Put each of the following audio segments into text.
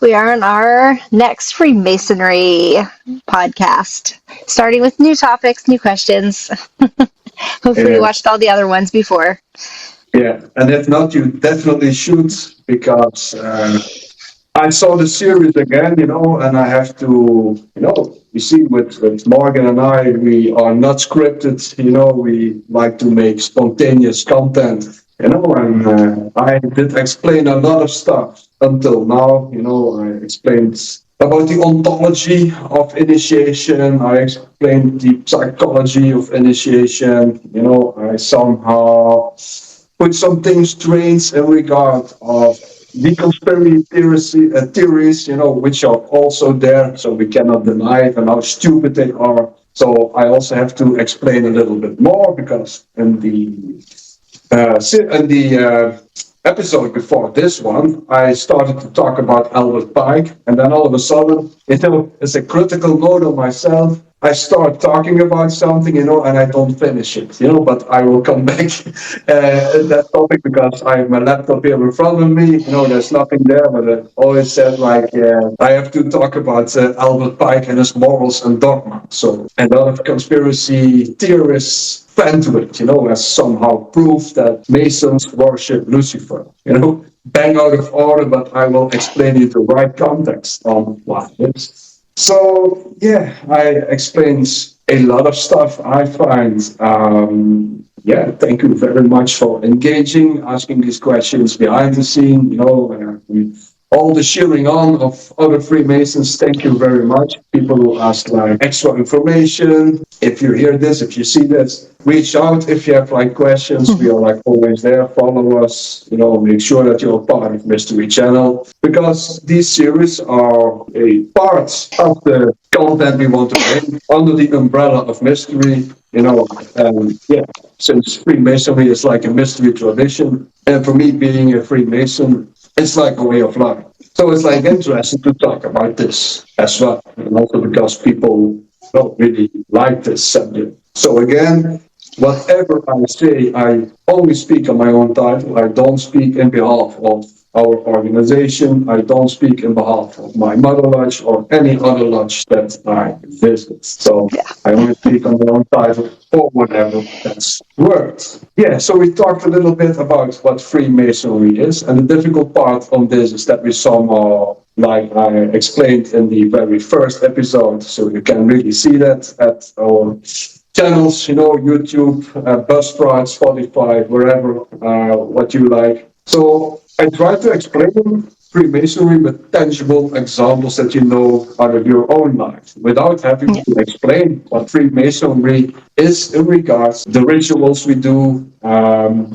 We are on our next Freemasonry podcast, starting with new topics, new questions. Hopefully, you Yeah, watched all the other ones before. yeah. And if not, you definitely should because I saw the series again, and I have to, you see, with Morgan and I, we are not scripted, we like to make spontaneous content, and I did explain a lot of stuff until now, I explained about the ontology of initiation, I explained the psychology of initiation, I somehow put some things trains in regard of the conspiracy theories, which are also there, so we cannot deny it and how stupid they are. So I also have to explain a little bit more because in the episode before this one, I started to talk about Albert Pike, and then all of a sudden, it's a critical note on myself. I start talking about something, and I don't finish it, but I will come back that topic because I have my laptop here in front of me, there's nothing there, but I always said like, I have to talk about Albert Pike and his morals and dogma. So a lot of conspiracy theorists fan to it, as somehow proof that Masons worship Lucifer, bang out of order, but I will explain it the right context on what it is. So, yeah, I explained a lot of stuff I find. Thank you very much for engaging, asking these questions behind the scene, all the cheering on of other Freemasons. Thank you very much. People who ask like extra information. If you hear this, if you see this, reach out if you have like questions. We are like always there. Follow us. Make sure that you're part of Mystery Channel because these series are a part of the content we want to bring under the umbrella of mystery. Since Freemasonry is like a mystery tradition, and for me being a Freemason, it's like a way of life. So it's like interesting to talk about this as well, and also because people don't really like this subject. So again, whatever I say, I only speak on my own title. I don't speak in behalf of our organization. I don't speak in behalf of my mother lodge or any other lodge that I visit. So Yeah. I only speak on my own title or whatever that's worked. Yeah, so we talked a little bit about what Freemasonry is, and the difficult part on this is that we somehow, like I explained in the very first episode, so you can really see that at our channels, YouTube, Buzzsprout, Spotify, wherever, what you like. So I try to explain Freemasonry with tangible examples that you know out of your own life, without having Yeah. to explain what Freemasonry is in regards to the rituals we do,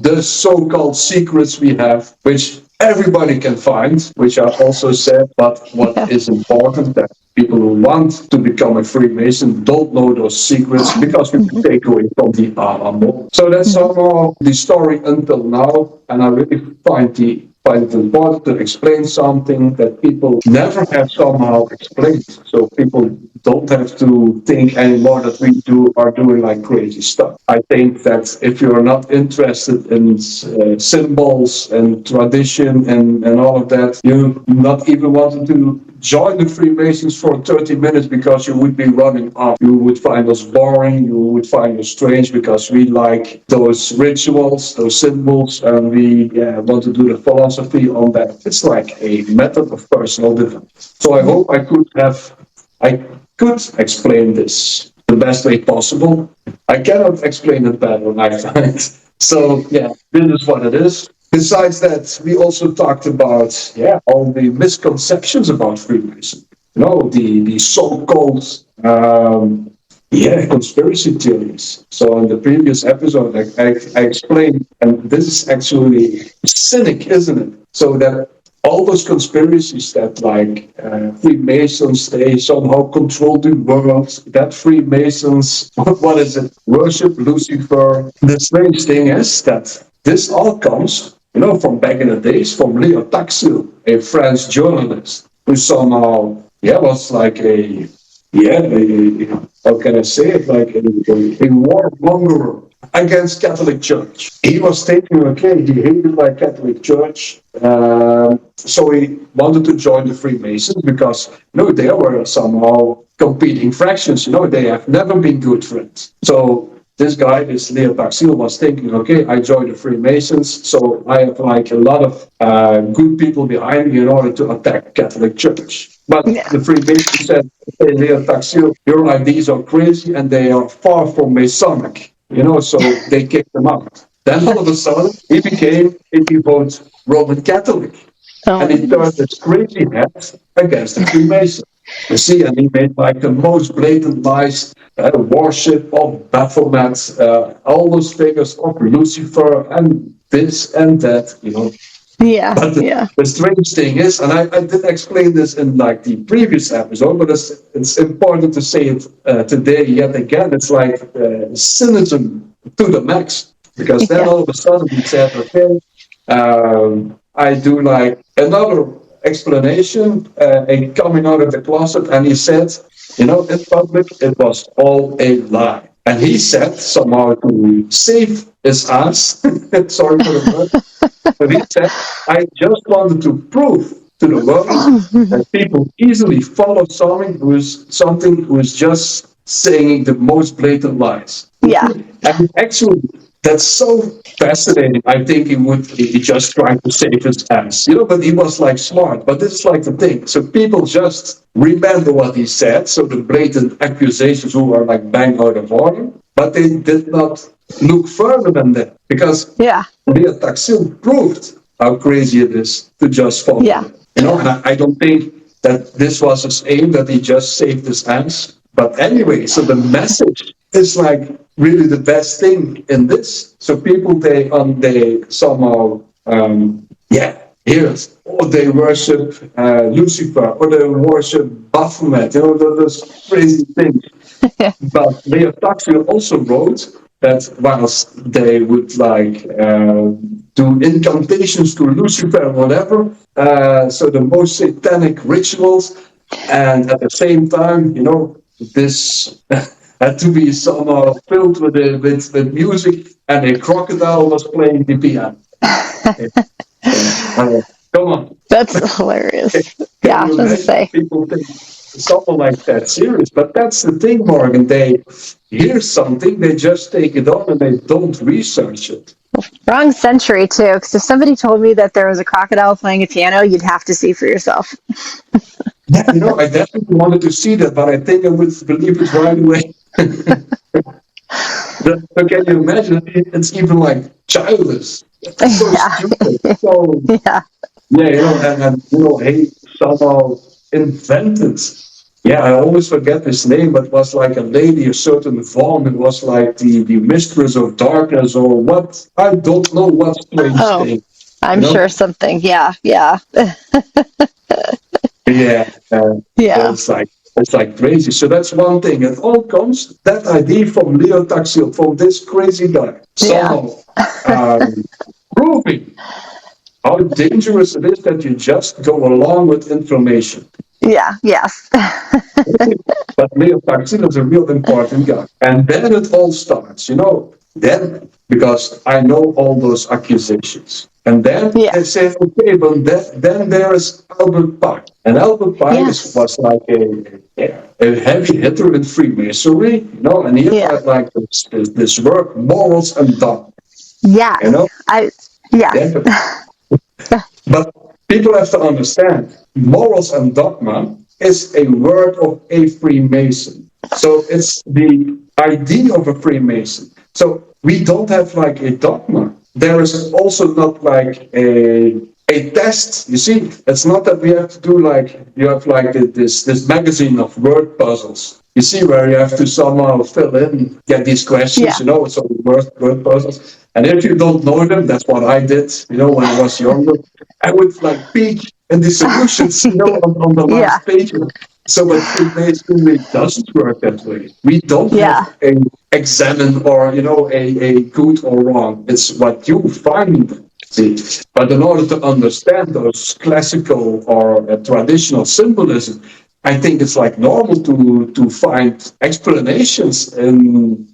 the so-called secrets we have, which everybody can find, which I also said, but what Yeah. is important that people who want to become a Freemason don't know those secrets because we can take away from the armor. So that's somehow the story until now, and I really find it important to explain something that people never have somehow explained. So people don't have to think anymore that we are doing like crazy stuff. I think that if you're not interested in symbols and tradition and all of that, you not even wanted to join the Freemasons for 30 minutes because you would be running off. You would find us boring, you would find us strange because we like those rituals, those symbols, and we want to do the philosophy on that. It's like a method of personal development. So I hope I could explain this the best way possible. I cannot explain it better, I find. So yeah, this is what it is. Besides that, we also talked about all the misconceptions about Freemasonry. The so-called conspiracy theories. So in the previous episode, I explained, and this is actually cynic, isn't it? So that all those conspiracies that like Freemasons, they somehow control the world, that Freemasons, what is it, worship Lucifer. The strange thing is that this all comes, from back in the days, from Leo Taxil, a French journalist, who somehow, was like how can I say it, like a warmonger against Catholic Church. He was thinking, okay, he hated like Catholic Church, so he wanted to join the Freemasons because they were somehow competing factions. They have never been good friends. So this Leo Taxil was thinking, okay, I joined the Freemasons, so I have like a lot of good people behind me in order to attack Catholic Church. But Yeah. the Freemasons said, hey, Leo Taxil, your ideas are crazy and they are far from Masonic, so they kicked him out. Then all of a sudden, he became a devout Roman Catholic. Oh And my he turned goodness. his crazy head against the Freemasons. You see, and he made like the most blatant lies, worship of Baphomet, all those figures of Lucifer, and this and that. Yeah. But Yeah. the strange thing is, and I did explain this in like the previous episode, but it's important to say it today yet again. It's like cynicism to the max, because then Yeah. all of a sudden he said, okay, I do like another explanation, a coming out of the closet, and he said, in public, it was all a lie. And he said somehow to save his ass, sorry for the word, but he said, I just wanted to prove to the world that people easily follow something who is just saying the most blatant lies. Yeah. And actually, that's so fascinating. I think he just tried to save his ass, but he was like smart. But this is like the thing. So people just remember what he said. So the blatant accusations who are like bang out of order, but they did not look further than that because Yeah. Leo Taxil proved how crazy it is to just follow Yeah. him. And I don't think that this was his aim, that he just saved his ass. But anyway, so the message is like really the best thing in this. So people they somehow hear it, or they worship Lucifer, or they worship Baphomet. Those crazy things. But Leo Taxil also wrote that whilst they would like do incantations to Lucifer or whatever, so the most satanic rituals, and at the same time, this had to be somehow filled with music, and a crocodile was playing the piano. Come on. That's hilarious. Can Yeah. you As I imagine say. people think something like that serious? But that's the thing, Morgan. They hear something, they just take it on, and they don't research it. Wrong century too, because if somebody told me that there was a crocodile playing a piano, you'd have to see for yourself. Yeah, I definitely wanted to see that, but I think I would believe it right away. But can you imagine? It's even like childish. It's so Yeah. stupid. So Yeah. yeah, and he somehow invented. Yeah, I always forget his name, but it was like a lady, a certain Vaughn. It was like the mistress of darkness, or what? I don't know what strange Oh, thing. I'm sure something. Yeah. Yeah. Yeah, Yeah. it's like crazy. So that's one thing. It all comes that idea from Leo Taxil, from this crazy guy, Yeah. somehow proving how dangerous it is that you just go along with information. Yeah. Yes. But Leo Taxil is a real important guy. And then it all starts, then, because I know all those accusations. And then Yeah. they say, okay, but then there is Albert Pike. And Albert Pike Yes. was like a heavy hitter in Freemasonry, and he Yeah. had like this word, morals and dogma, Yes. Yes. Yeah, but people have to understand, morals and dogma is a word of a Freemason. So it's the idea of a Freemason. So we don't have like a dogma. There is also not like a test. You see, it's not that we have to do like, you have like this magazine of word puzzles. You see, where you have to somehow fill in, get these questions, Yeah. it's all word puzzles. And if you don't know them, that's what I did, when I was younger. I would like peek in the solutions, on the Yeah. last page. So but Freemasonry doesn't work that way. We don't Yeah. have a examine or, a good or wrong. It's what you find. See, but in order to understand those classical or traditional symbolism, I think it's like normal to find explanations in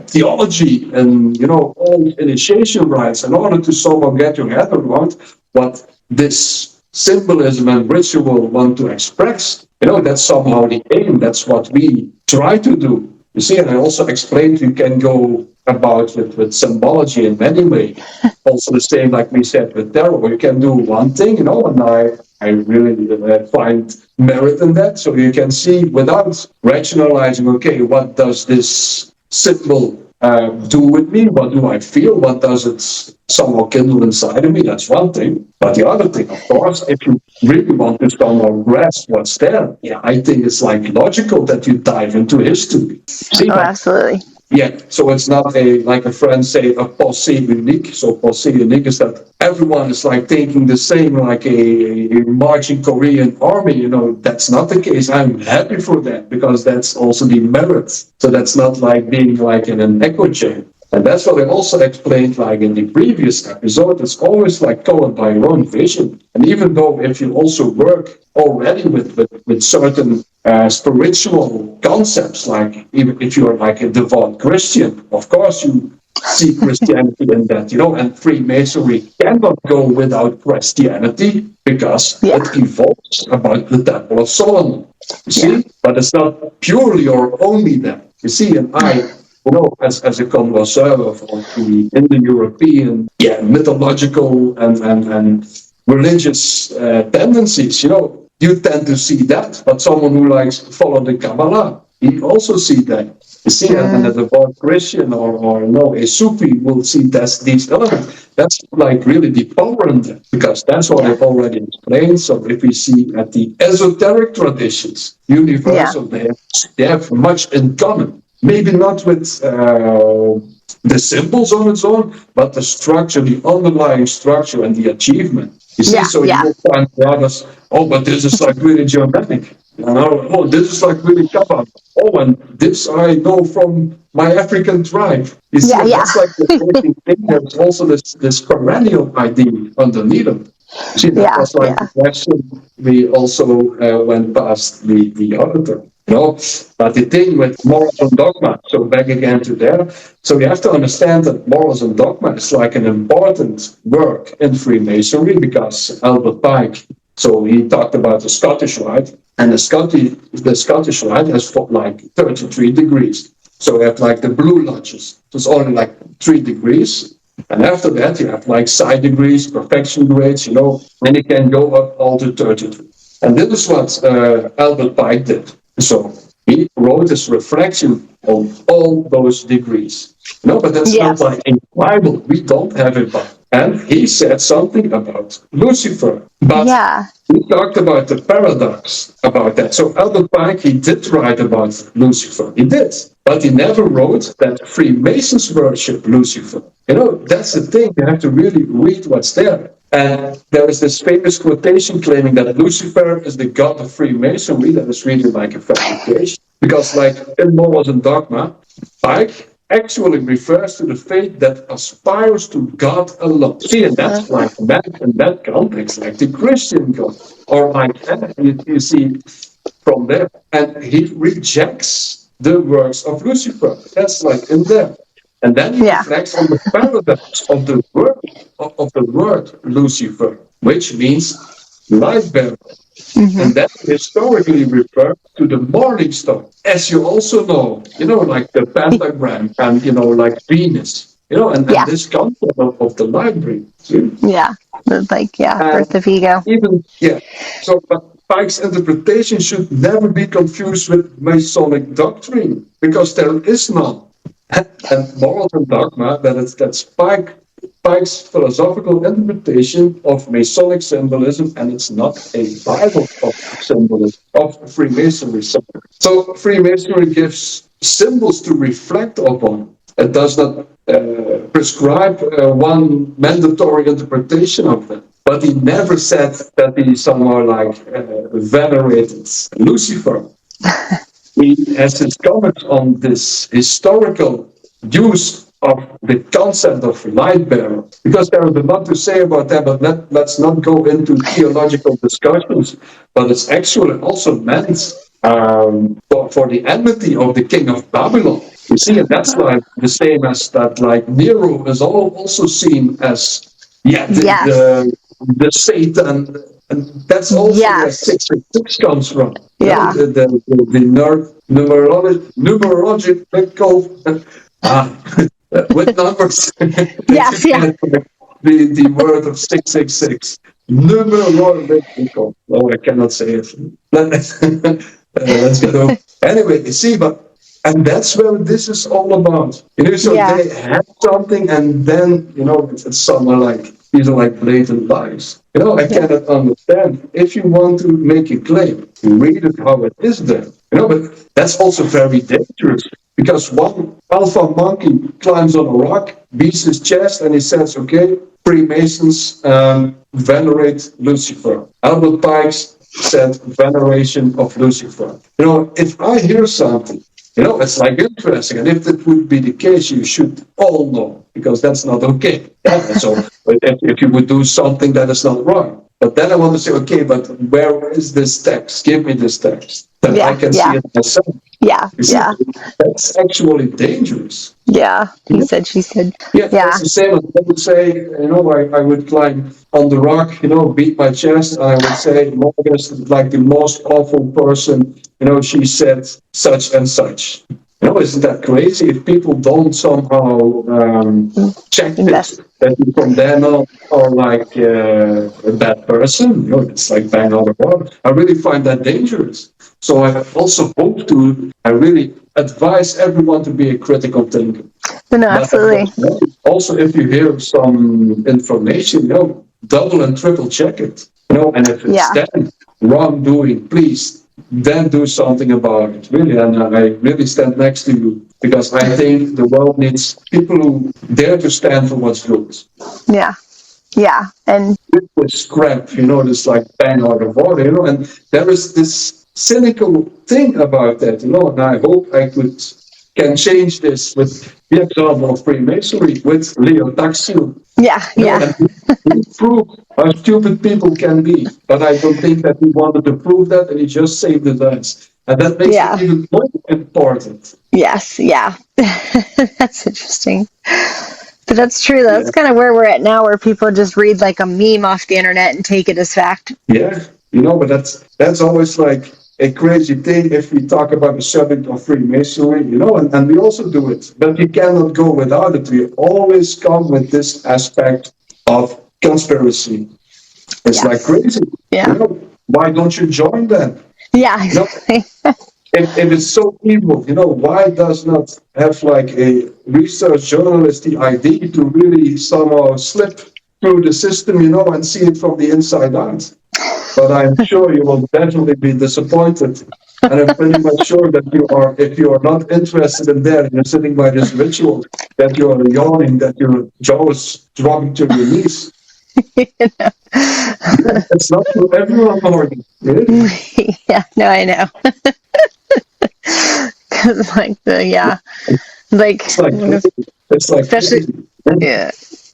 theology and, all initiation rites in order to somehow get your head around what this symbolism and ritual want to express. That's somehow the aim. That's what we try to do. You see, and I also explained you can go about with symbology in many ways. Also the same like we said with tarot. You can do one thing, and I really find merit in that. So you can see without rationalizing, okay, what does this symbol do with me? What do I feel? What does it somehow kindle inside of me? That's one thing. But the other thing, of course, if you really want to somehow grasp what's there, I think it's like logical that you dive into history. See, absolutely. Yeah, so it's not like a friend say, a pensée unique. So pensée unique is that everyone is like thinking the same, like a marching Korean army. That's not the case. I'm happy for that because that's also the merit. So that's not like being like in an echo chamber. And that's what I also explained like in the previous episode. It's always like colored by your own vision. And even though if you also work already with certain spiritual concepts, like even if you're like a devout Christian, of course you see Christianity in that, and Freemasonry cannot go without Christianity because it evolves about the Temple of Solomon. You see, but it's not purely or only that. You see, and as a connoisseur of the Indo-European, mythological and religious tendencies, you tend to see that. But someone who likes to follow the Kabbalah, he also see that. You see, and a devout Christian or a Sufi will see these elements. That's like really the power in that, because that's what I've already explained. So if we see at the esoteric traditions, universal, they have much in common. Maybe not with the symbols on its own, but the structure, the underlying structure and the achievement. You see, you will find brothers, but this is like really Germanic. This is like really Kabbalah. And this I know from my African tribe. You see, that's like the thing. There's also this perennial idea underneath it. See, that was like the question we also went past the auditor. But the thing with morals and dogma, so back again to there. So you have to understand that morals and dogma is like an important work in Freemasonry, because Albert Pike, so he talked about the Scottish Rite, and the Scottish Rite has like 33 degrees. So you have like the Blue Lodges, so it's only like 3 degrees. And after that, you have like side degrees, perfection grades, and you can go up all to 32. And this is what Albert Pike did. So he wrote this reflection on all those degrees. But that's not like in the Bible. We don't have it. And he said something about Lucifer. But he talked about the paradox about that. So Albert Pike, he did write about Lucifer. He did. But he never wrote that Freemasons worship Lucifer. That's the thing. You have to really read what's there. And there is this famous quotation claiming that Lucifer is the god of Freemasonry. That is really like a fabrication. Because like in Morals and Dogma, Pike actually refers to the faith that aspires to God alone. See, and that's like that in that context, like the Christian God. Or like you see from there. And he rejects the works of Lucifer. That's like in there. And then he reflects on the paradox of the word Lucifer, which means light bearer. And that historically refers to the morning star. As you also know, like the pentagram and, like Venus, and this concept of the light bearer. Birth of ego. So, but Pike's interpretation should never be confused with Masonic doctrine, because there is none. And Morals and Dogma, that's Pike's philosophical interpretation of Masonic symbolism, and it's not a Bible of symbolism, of Freemasonry. So Freemasonry gives symbols to reflect upon. It does not prescribe one mandatory interpretation of them. But he never said that he somehow like venerated Lucifer. He has his comments on this historical use of the concept of light bearer, because there is a lot to say about that, but let's not go into theological discussions. But it's actually also meant for the enmity of the king of Babylon. You see, and that's like the same as that, like Nero is also seen as, yeah, Yes. the Satan, and that's also where Yes. 666 comes from. You know, Yeah. numerological, with numbers that you Yes. Yeah. get like the word of 666. Numerological. No, I cannot say it. Let's get over. Anyway, you see, and that's where this is all about. So Yeah. they have something, and then it's somewhere like these are like blatant lies. I Yeah. cannot understand. If you want to make a claim, read it how it is there. But that's also very dangerous because one alpha monkey climbs on a rock, beats his chest, and he says, "Okay, Freemasons venerate Lucifer." Albert Pike said, "Veneration of Lucifer." If I hear something, it's like interesting. And if that would be the case, you should all know, because that's not okay. Yeah, so if you would do something that is not wrong. But then I want to say, okay, but where is this text? Give me this text that I Yeah. can see Yeah. it myself. Yeah. You see, Yeah. that's actually dangerous. Yeah. He said, she said. Yeah, that's Yeah. the same as I would say, I would climb on the rock, beat my chest, and I would say, Morgan is like the most awful person, she said such and such. Isn't that crazy? If people don't somehow check this, Invest. that you from then on are like a bad person, it's like bang on the wall. I really find that dangerous. So I also hope to, I really advise everyone to be a critical thinker. No, But absolutely. also, if you hear some information, double and triple check it. And if it's Yeah. then wrongdoing, please then do something about it. Really, and I really stand next to you because I think the world needs people who dare to stand for what's good. Yeah. Yeah. And With scrap, this like bang out of order, and there is this cynical thing about that, and I hope I can change this with the example of Freemasonry with Leo Taxil, yeah. Yeah. and we prove how stupid people can be. But I don't think that he wanted to prove that, and he just saved the dance. And that makes it Yeah. even more important. Yes. Yeah. That's interesting. But that's true. Yeah. That's kind of where we're at now, where people just read like a meme off the internet and take it as fact. Yeah, but that's always like a crazy thing if we talk about the subject of Freemasonry, and we also do it, but you cannot go without it. We always come with this aspect of conspiracy. It's like Yes. crazy. Yeah. Why don't you join them? Yeah. You know, Exactly. if it's so evil, why does not have like a research journalist the idea to really somehow slip through the system, and see it from the inside out? But I'm sure you will definitely be disappointed. And I'm pretty much sure that if you are not interested in that, and you're sitting by this ritual, that you are yawning, that your jaw is dropping to your knees. It's not for everyone, Morgan. Really? Yeah. No, I know. Because yeah, like It's like it's like especially yeah,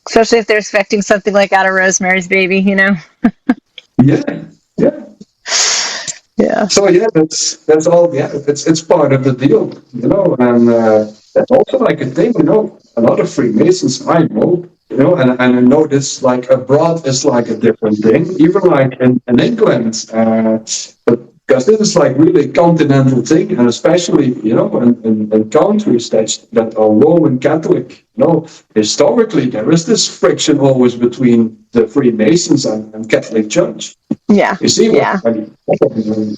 especially if they're expecting something like out of Rosemary's Baby. yeah, yeah. Yeah. So yeah, that's all. Yeah, it's part of the deal, and that's also like a thing. A lot of Freemasons I know, and I know this like abroad is like a different thing. Even like in England, but because this is like really a continental thing, and especially in countries that are Roman Catholic. Historically there is this friction always between the Freemasons and Catholic Church. Yeah. You see, Yeah.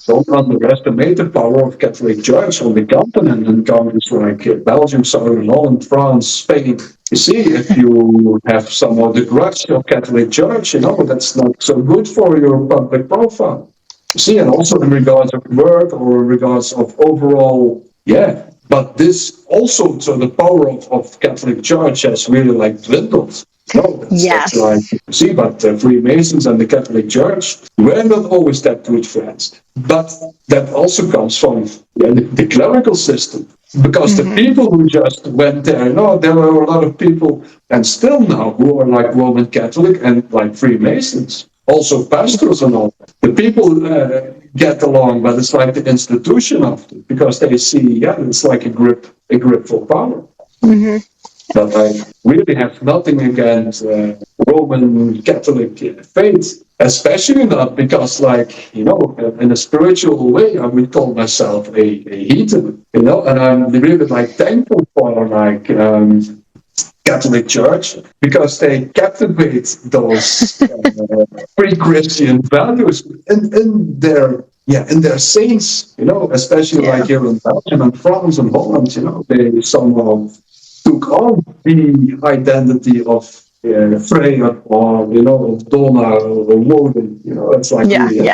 don't underestimate the power of Catholic Church on the continent in countries like Belgium, Southern Holland, France, Spain. You see, if you have some of the grudge of Catholic Church, that's not so good for your public profile. You see, and also in regards of work or in regards of overall, yeah. But this also, so the power of Catholic Church has really like dwindled. No, that's like, Yes. see, but the Freemasons and the Catholic Church were not always that good friends. But that also comes from the clerical system. Because the Hmm. people who just went there, there were a lot of people, and still now, who are like Roman Catholic and like Freemasons. also pastors and all. The people get along, but it's like the institution of it, because they see, it's like a grip for power. Hmm. But I really have nothing against Roman Catholic faith, especially not because, like, in a spiritual way, I would call myself a heathen, and I'm really like thankful for like Catholic Church because they captivate those pre-Christian values in their saints, especially like here in Belgium and France and Holland, they somehow took on the identity of Freya or of Donna or Woden. It's like really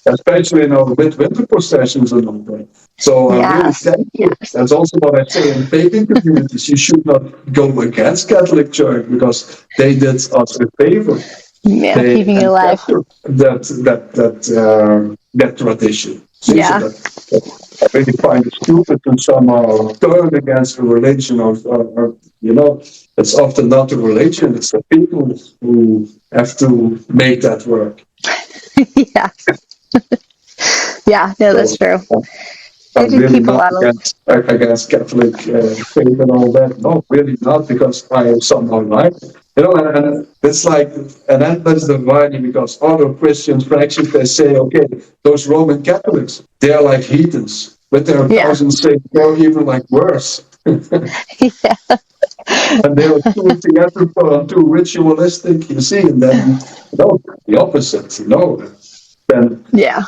especially with winter processions and all that. So I'm really thankful. That's also what I say in pagan communities. You should not go against Catholic Church because they did us a favor. Yeah, They keeping it alive. That tradition. Yeah. So I really find it stupid to somehow turn against a religion or it's often not the religion, it's the people who have to make that work. Yeah. Yeah, no, that's true. I'm really not against Catholic faith and all that. No, really not, because I somehow like it. And it's like an endless dividing because other Christian fractions, they say, okay, those Roman Catholics, they're like heathens, but there are thousands saying they're even like worse. Yeah. And they were too ritualistic, you see, and then the opposite, then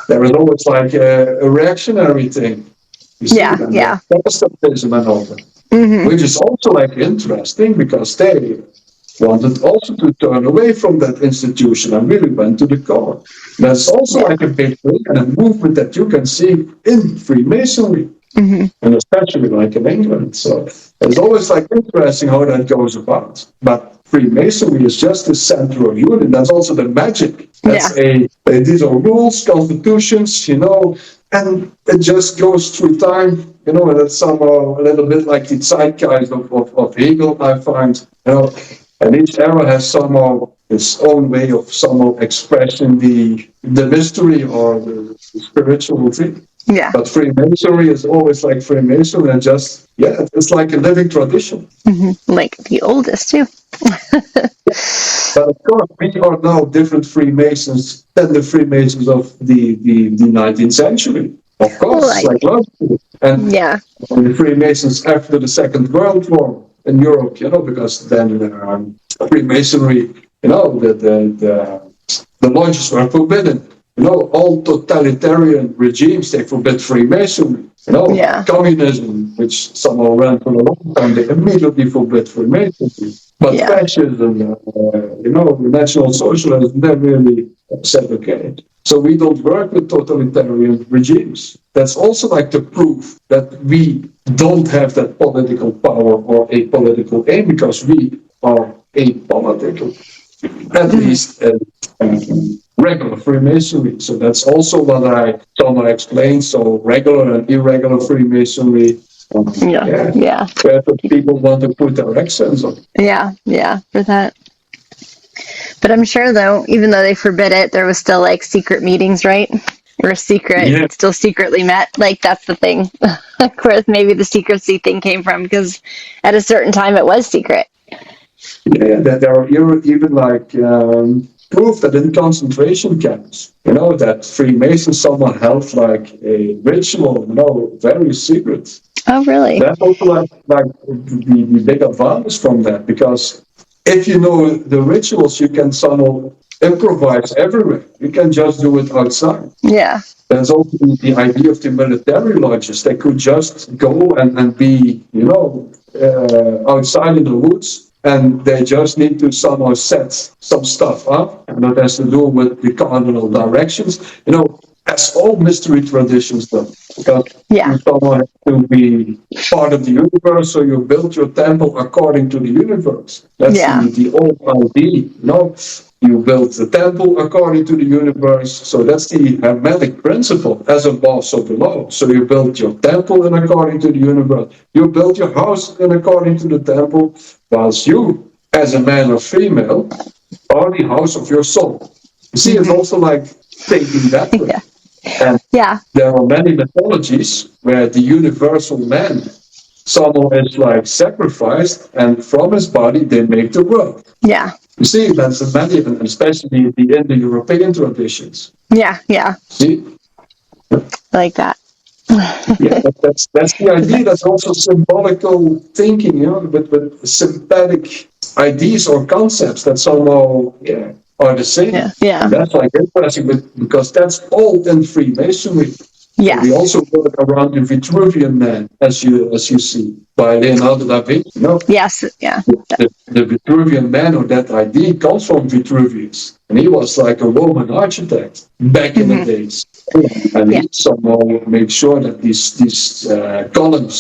there is always like a reactionary thing. You see, Protestantism and all that, which is also like interesting because they wanted also to turn away from that institution and really went to the core. That's also like a big thing and a movement that you can see in Freemasonry. And especially like in England. So it's always like interesting how that goes about. But Freemasonry is just the center of unity. That's also the magic. That's these are rules, constitutions, and it just goes through time, and that's somehow a little bit like the zeitgeist of Hegel, I find, and each era has somehow its own way of somehow expressing the mystery or the spiritual thing. Yeah. But Freemasonry is always like Freemasonry, and just it's like a living tradition. Like the oldest too. But of course, we are now different Freemasons than the Freemasons of the 19th century. Of course, and the Freemasons after the Second World War in Europe, because then Freemasonry, the lodges were forbidden. All totalitarian regimes, they forbid Freemasonry. Communism, which somehow ran for a long time, they immediately forbid Freemasonry. But fascism, National Socialism, they really said, okay. So we don't work with totalitarian regimes. That's also like the proof that we don't have that political power or a political aim, because we are apolitical, at least regular Freemasonry. So that's also what I somehow explained. So regular and irregular Freemasonry. Where people want to put their accents on. Yeah, for that. But I'm sure, though, even though they forbid it, there was still like secret meetings, right? Or still secretly met. Like, that's the thing. Where maybe the secrecy thing came from, because at a certain time it was secret. Yeah, there are even like proof that in concentration camps, that Freemasons someone held like a ritual, very secret. Oh, really? That's also like the big advantage from that, because if you know the rituals, you can somehow improvise everywhere. You can just do it outside. Yeah. There's also the idea of the military lodges. They could just go and be, outside in the woods, and they just need to somehow set some stuff up, and that has to do with the cardinal directions. As all mystery traditions do, because you somehow have to be part of the universe, so you build your temple according to the universe. That's the old idea, You build the temple according to the universe, so that's the Hermetic principle, as above, so below. So you build your temple in according to the universe. You build your house in according to the temple, whilst you, as a man or female, are the house of your soul. You see, it's also like thinking that way. Yeah. And Yeah. there are many mythologies where the universal man, someone is like sacrificed, and from his body they make the world. Yeah. You see, that's many, and especially the Indo-European traditions. Yeah. Yeah. See, Like that. yeah, that's the idea. That's also symbolical thinking, with sympathetic ideas or concepts that somehow are the same. Yeah. Yeah. And that's like interesting, because that's all in Freemasonry. And we Yes. also work around the Vitruvian Man, as you see, by Leonardo da Vinci. Yes. Yeah. The Vitruvian Man, or that idea, comes from Vitruvius, and he was like a Roman architect back in the days. And Yeah. he somehow made sure that these columns,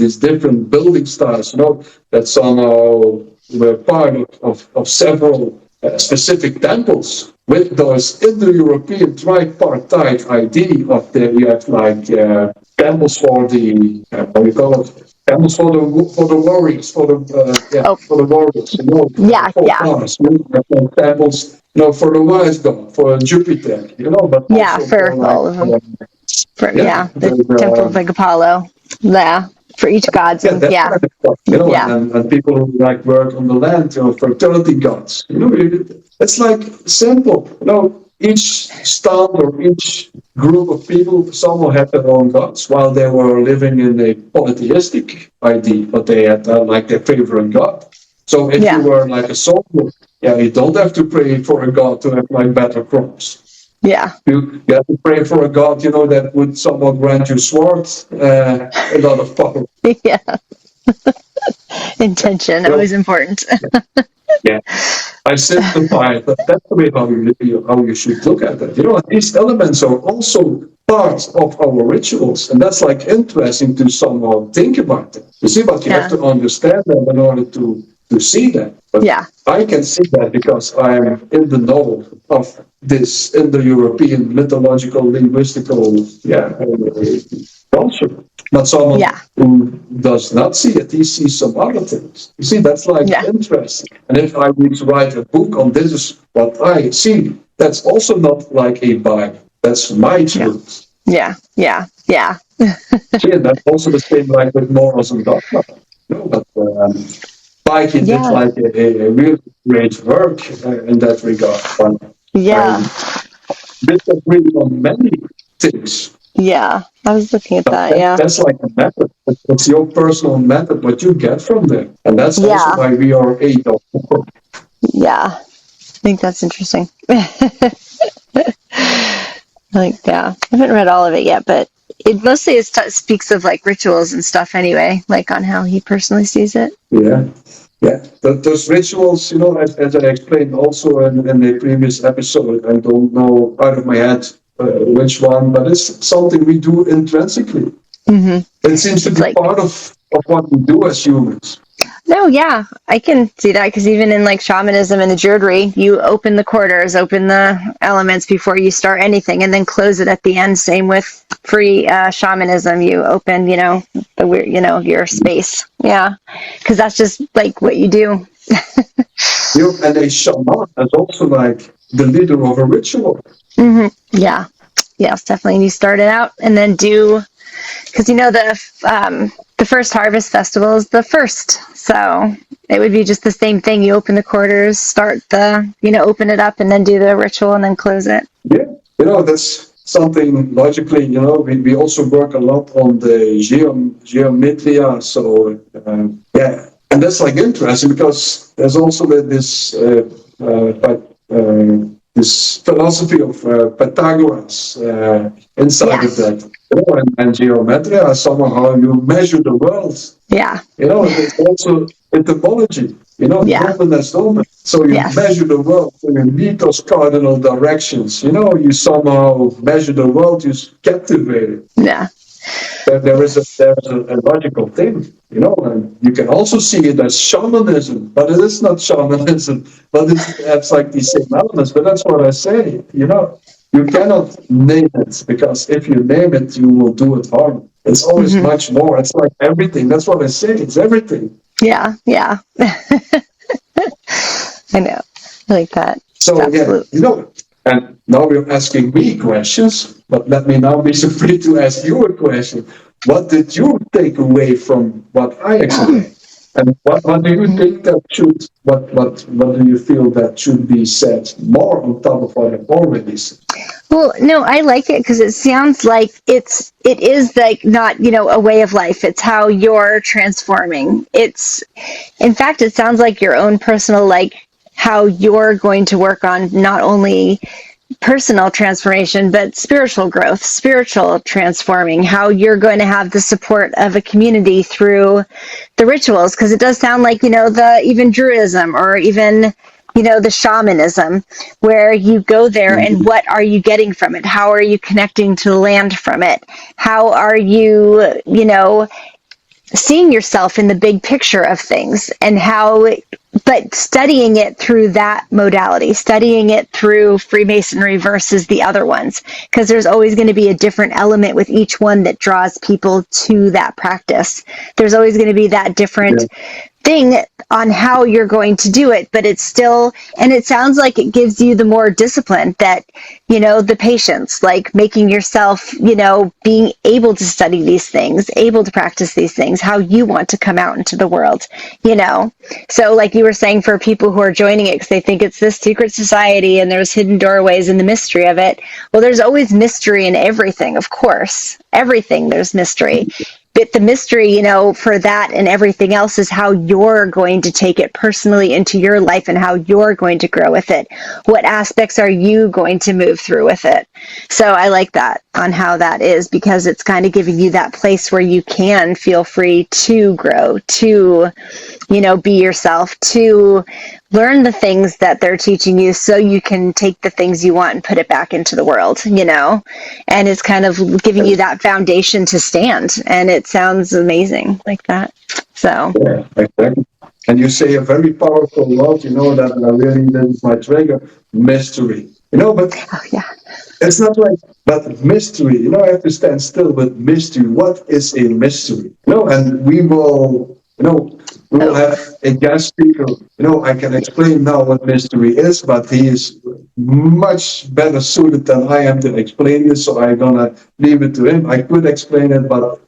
these different building styles, that somehow were part of several specific temples with those Indo-European tripartite idea of the, you have like temples for the what do you call it? Temples for the warriors, for the warriors, Yeah. for Yeah. farmers. Temples, for the wise god, for Jupiter, but Yeah. also For for all of them. The Temple of like Apollo. Yeah. For each gods. yeah, And that yeah. kind of stuff, Yeah. and people who like work on the land, fertility gods, it's like simple, each stand or each group of people, some had their own gods while they were living in a polytheistic idea, but they had like their favorite god. So if you Yeah. were like a soldier, you don't have to pray for a god to have like better crops. Yeah. You have to pray for a god, that would somewhat grant you sword, a lot of power. Yeah. Intention, always important. Yeah, I simplify it, but that's the way how you should look at it. These elements are also part of our rituals, and that's like interesting to somehow think about it. You see, but you have to understand them in order to see that. But I can see that because I am in the know of this Indo-European mythological, linguistical, culture. But someone who does not see it, he sees some other things. You see, that's like interesting. And if I were to write a book on this is what I see, that's also not like a Bible. That's my truth. Yeah. See, and that's also the same like with morals and dogma. But Pike did like a real great work in that regard. But disagree on many things. Yeah, I was looking at that. That's like a method. It's your personal method, what you get from there. And that's also why we are a doctor. Yeah, I think that's interesting. I haven't read all of it yet, but it mostly speaks of like rituals and stuff anyway, like on how he personally sees it. Yeah. But those rituals, as I explained also in the previous episode, I don't know out of my head which one, but it's something we do intrinsically. It seems to be part of what we do as humans. No, yeah, I can see that because even in like shamanism and the Druidry, you open the quarters, open the elements before you start anything, and then close it at the end. Same with free shamanism, you open, your space. Yeah, because that's just like what you do. And a shaman is also like the leader of a ritual. Yeah, yes, definitely. And you start it out and then do, because the first harvest festival is the first, so it would be just the same thing. You open the quarters, start open it up, and then do the ritual, and then close it. Yeah, that's something logically. We also work a lot on the geometria. So and that's like interesting because there's also this this philosophy of Pythagoras inside of that. And geometria is somehow you measure the world. Yeah. It's also etymology. Open as open. So you measure the world, and you meet those cardinal directions. You somehow measure the world, you captivate it. Yeah. There is a logical thing, and you can also see it as shamanism, but it is not shamanism, but it's like these same elements. But that's what I say, you cannot name it, because if you name it, you will do it harm. It's always much more. It's like everything. That's what I say. It's everything. Yeah. I know. I like that. So, yeah, Absolutely. and now you're asking me questions, but let me now be so free to ask you a question. What did you take away from what I explained? And what do you think that what do you feel that should be said more on top of what I've already said? Well, no, I like it because it sounds like it is like not, a way of life. It's how you're transforming. In fact, it sounds like your own personal, like how you're going to work on not only personal transformation, but spiritual growth, spiritual transforming, how you're going to have the support of a community through the rituals. Because it does sound like, the even Druidism or even, the shamanism, where you go there and what are you getting from it? How are you connecting to the land from it? How are you, seeing yourself in the big picture of things and but studying it through that modality, studying it through Freemasonry versus the other ones, because there's always going to be a different element with each one that draws people to that practice. There's always going to be that different thing on how you're going to do it, but it's still, and it sounds like it gives you the more discipline that, the patience, like making yourself, being able to study these things, able to practice these things, how you want to come out into the world, So like you were saying, for people who are joining it because they think it's this secret society and there's hidden doorways and the mystery of it. Well, there's always mystery in everything, of course. Everything there's mystery. But the mystery, for that and everything else is how you're going to take it personally into your life and how you're going to grow with it. What aspects are you going to move through with it? So I like that on how that is, because it's kind of giving you that place where you can feel free to grow, to, be yourself, to learn the things that they're teaching you so you can take the things you want and put it back into the world, and it's kind of giving you that foundation to stand. And it sounds amazing like that. So, Yeah, exactly. And you say a very powerful word, that really is my trigger, mystery. But oh, yeah. it's not like, but mystery, I have to stand still with mystery. What is a mystery? And we will have a guest speaker. I can explain now what mystery is, but he is much better suited than I am to explain this, so I'm gonna leave it to him. I could explain it, but,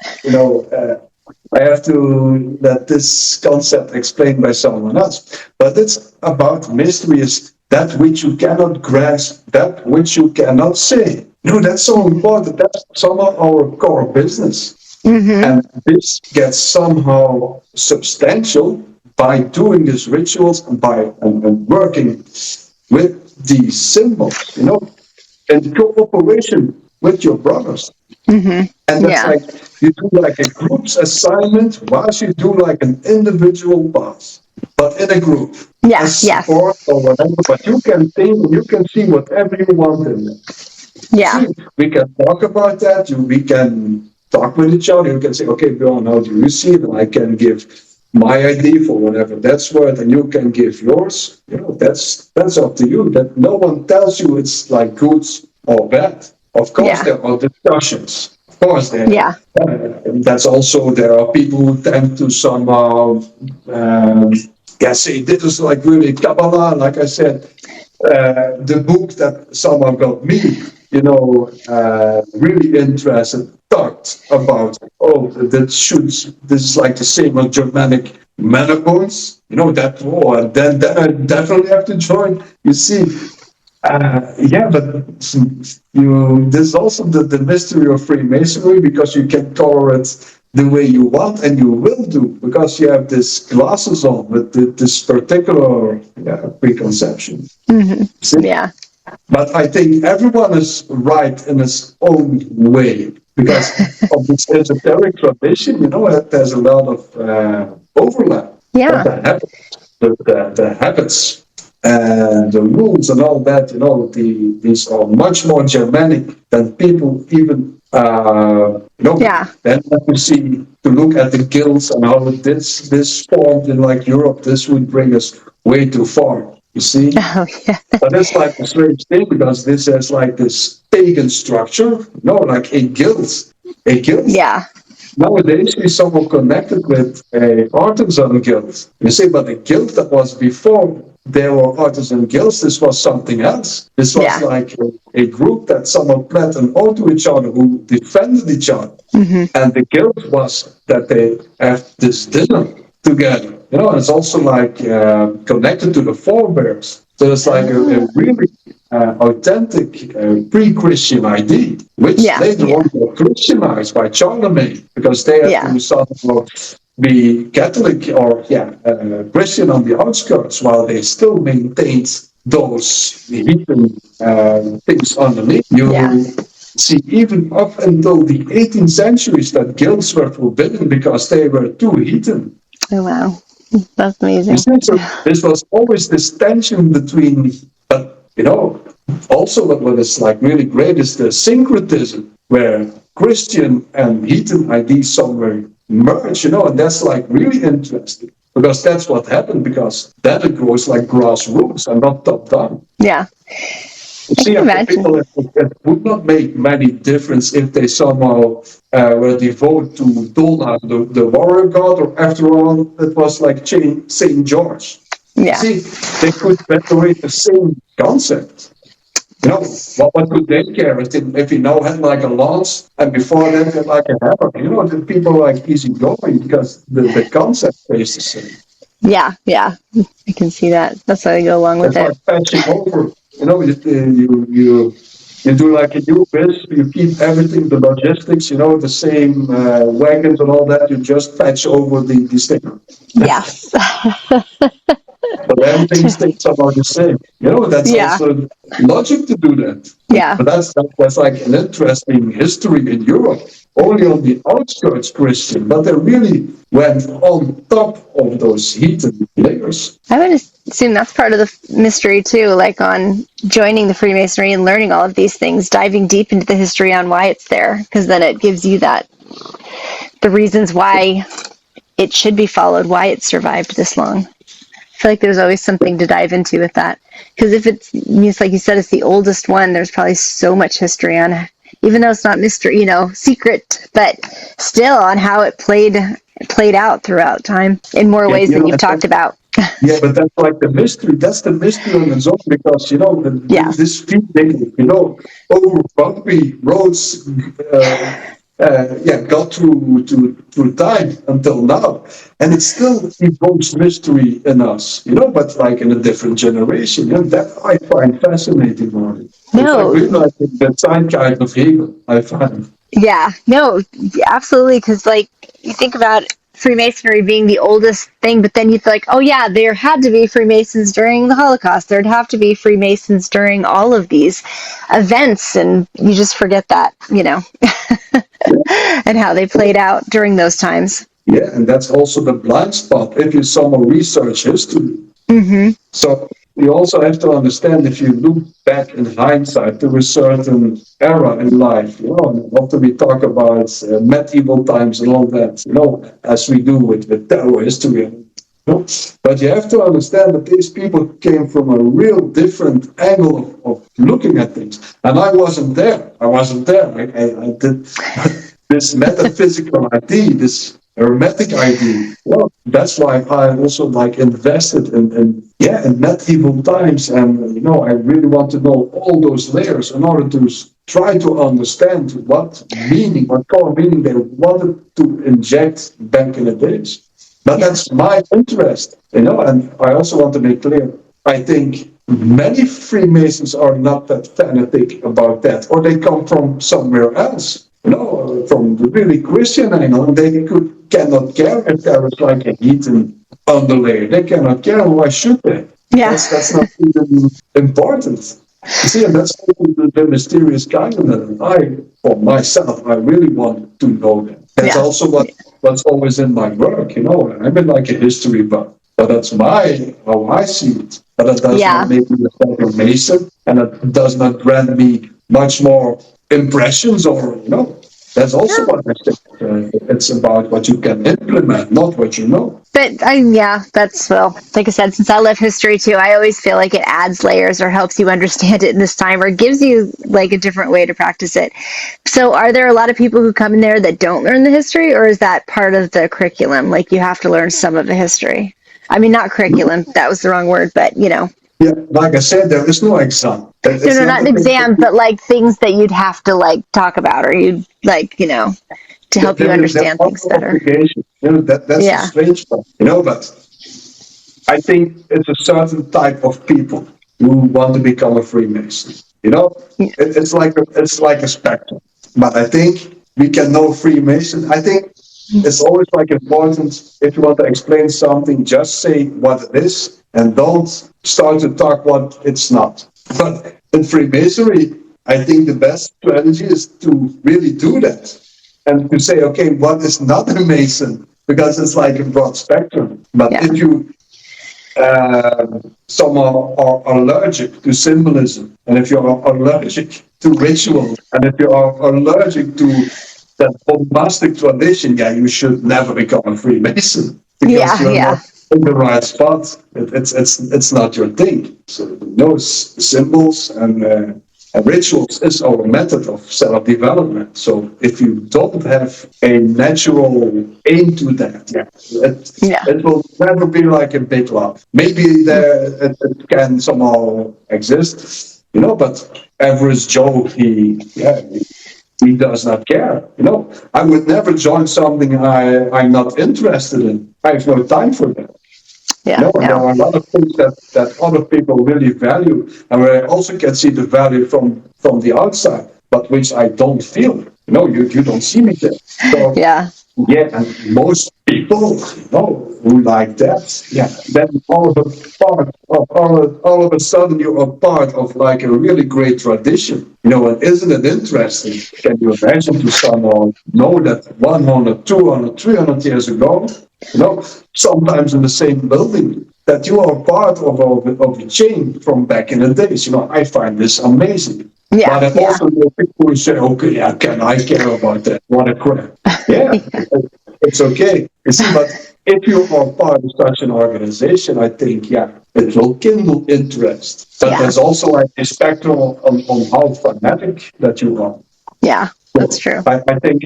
I have to let this concept explained by someone else. But it's about mystery is that which you cannot grasp, that which you cannot say. That's so important. That's some of our core business. And this gets somehow substantial by doing these rituals and by and working with these symbols, in cooperation with your brothers. And that's like you do like a group's assignment whilst you do like an individual path, but in a group. Yeah. As Yes. support or whatever, but you can think, you can see whatever you want in there. Yeah. See, we can talk about that. We can talk with each other. You can say, okay, Bill, how do you see it? And I can give my idea for whatever that's worth, and you can give yours. That's up to you. That no one tells you it's like good or bad. Of course, there are discussions. Of course, that's also there are people who tend to somehow say this is like really Kabbalah. Like I said, the book that someone got me, really interested, talked about, this is like the same as Germanic menopause, that war, and then I definitely have to join. You see, but there's also the mystery of Freemasonry, because you can color it the way you want, and you will do, because you have this glasses on with this particular preconception. See? Yeah. But I think everyone is right in his own way, because of this esoteric tradition, there's a lot of overlap. Yeah. But the habits and the rules and all that, these are much more Germanic than people even, then you see, to look at the guilds and how this formed in like Europe, this would bring us way too far. You see? Oh, yeah. But it's like a strange thing, because this has like this pagan structure, like a guild. A guild. Yeah. Nowadays, we somehow connected with a artisan guild. You see, but the guild that was before there were artisan guilds. This was something else. This was like a group that someone pled an oath to each other, who defended each other. And the guild was that they have this dinner together. And it's also like connected to the forebears. So it's like a really authentic pre-Christian idea, which later on got Christianized by Charlemagne, because they had to somehow be Catholic or Christian on the outskirts, while they still maintained those heathen things underneath. You see, even up until the 18th centuries, that guilds were forbidden because they were too heathen. Oh, wow. That's amazing. So this was always this tension between, also what is like really great is the syncretism, where Christian and heathen ideas somewhere merge, and that's like really interesting, because that's what happened, because then it grows like grassroots and not top down. Yeah. See, people, it would not make many difference if they somehow were devoted to Dola, the warrior god, or after all, it was like Saint George. Yeah. See, they could venerate the same concept. What could they care if he now had like a lance and before that had like a hammer? The people are like easy going because the concept is the same. Yeah, I can see that. That's why I go along with it. Like patching over. You do like a new business, you keep everything, the logistics, the same wagons and all that, you just patch over the sticker. Yes. But everything stays about the same. That's also logic to do that. Yeah. But that's like an interesting history in Europe. Only on the outskirts Christian, but they really went on top of those heathen layers. I would assume that's part of the mystery too, like on joining the Freemasonry and learning all of these things, diving deep into the history on why it's there, because then it gives you the reasons why it should be followed, why it survived this long. I feel like there's always something to dive into with that, because if it's like you said, it's the oldest one, there's probably so much history on it, even though it's not mystery, secret, but still on how it played out throughout time in more ways than you've talked about. Yeah, but that's like the mystery. That's the mystery on its own, because this feeling, over bumpy roads, got through time until now, and it still evokes mystery in us, but like in a different generation. That I find fascinating, Marty. No, it's like the zeitgeist of Hegel, I find. Yeah, no, absolutely, because like you think about Freemasonry being the oldest thing, but then you feel like, oh yeah, there had to be Freemasons during the Holocaust. There'd have to be Freemasons during all of these events, and you just forget that, and how they played out during those times. Yeah, and that's also the blind spot if you somehow research history. So you also have to understand, if you look back in hindsight to a certain era in life, often we talk about medieval times and all that, as we do with terror history. But you have to understand that these people came from a real different angle of looking at things. And I wasn't there. I did this metaphysical idea, this hermetic idea. Well, that's why I also invested in medieval times, and I really want to know all those layers in order to try to understand what core meaning they wanted to inject back in the days. But that's my interest, and I also want to make clear, I think many Freemasons are not that fanatic about that, or they come from somewhere else. From the really Christian angle, and they cannot care if there is like a heathen underlayer. They cannot care. Why should they? Yeah. That's not even important. You see, and that's the mysterious kind of that for myself, I really want to know that. That's also what's always in my work, I'm in like a history buff, but that's how I see it. But it does not make me a better Mason, and it does not grant me much more impressions, or that's also what I think. It's about what you can implement, not what you know. But that's, like I said, since I love history too, I always feel like it adds layers or helps you understand it in this time, or gives you like a different way to practice it. So are there a lot of people who come in there that don't learn the history, or is that part of the curriculum? Like you have to learn some of the history? I mean, not curriculum. That was the wrong word, but Yeah, like I said, there is no exam. No, It's no, not not an that exam, but like things that you'd have to like talk about, or you'd like, to help you there understand are things no better. obligations. That's the Yeah. strange part. But I think it's a certain type of people who want to become a Freemason. Yeah. It's like a spectrum. But I think we can know Freemason. I think it's always like important if you want to explain something, just say what it is and don't start to talk what it's not. But in Freemasonry, I think the best strategy is to really do that and to say, okay, what is not a Mason? Because it's like a broad spectrum. But Yeah. if you some are allergic to symbolism, and if you are allergic to ritual, and if you are allergic to that bombastic tradition, you should never become a Freemason because Yeah. you're not Yeah. in the right spot. It's not your thing. So symbols and rituals is our method of self-development. So if you don't have a natural aim to that, Yeah. it will never be like a big love. Maybe it can somehow exist, but average Joe, he does not care. I would never join something I'm not interested in. I have no time for that. Yeah. And there No. are a lot of things that other people really value, and where I also can see the value from the outside, but which I don't feel. You don't see me there. So Yeah. and most people, who like that, then all of a sudden you are part of like a really great tradition. And isn't it interesting? Can you imagine to someone know that 100, 200, 300 years ago, sometimes in the same building, that you are part of a chain from back in the days. I find this amazing. Yeah. But I Yeah. also know people who say, okay, can I care about that? What a crap. Yeah, it's okay. You see, but if you are part of such an organization, I think, it will kindle interest. But Yeah. there's also like a spectrum on how fanatic that you are. Yeah. That's So true. I think,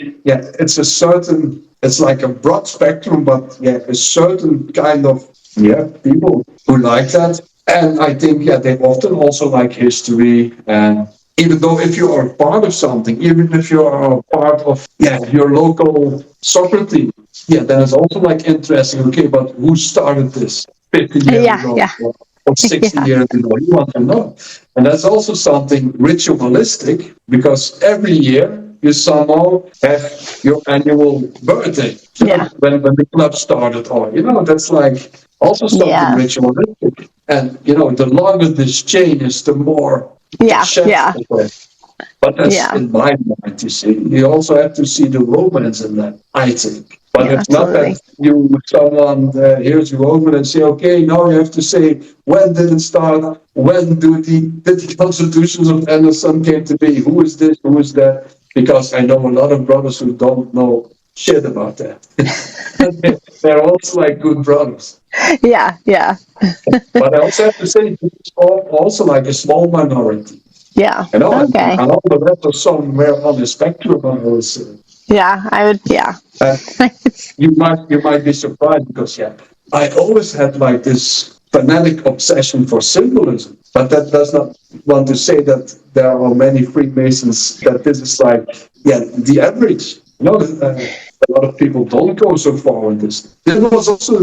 it's like a broad spectrum, but a certain kind of, people who like that. And I think, they often also like history. And even though if you are part of something, even if you are part of, your local soccer team, then it's also like interesting. Okay, but who started this 50 years Yeah. ago? Yeah. Or 60 Yeah. years ago, you want to know. And that's also something ritualistic because every year you somehow have your annual birthday, Yeah. when the club started, or, that's like also something Yeah. ritualistic. And, the longer this chain is, the more Yeah. chef. Yeah. But that's Yeah. in my mind, you see. You also have to see the romance in that, I think. But Yeah. it's not Absolutely. that someone hears you over and say, okay, now you have to say, when did it start? When did the constitutions of Anderson came to be? Who is this? Who is that? Because I know a lot of brothers who don't know shit about that. They're also like good brothers. Yeah. Yeah. But I also have to say, it's also like a small minority. Yeah. And Okay. all the rest are somewhere on the spectrum, I would say. Yeah. I would. Yeah. And you might be surprised because I always had like this fanatic obsession for symbolism, but that does not want to say that there are many Freemasons that this is like the average. A lot of people don't go so far with this. This was also,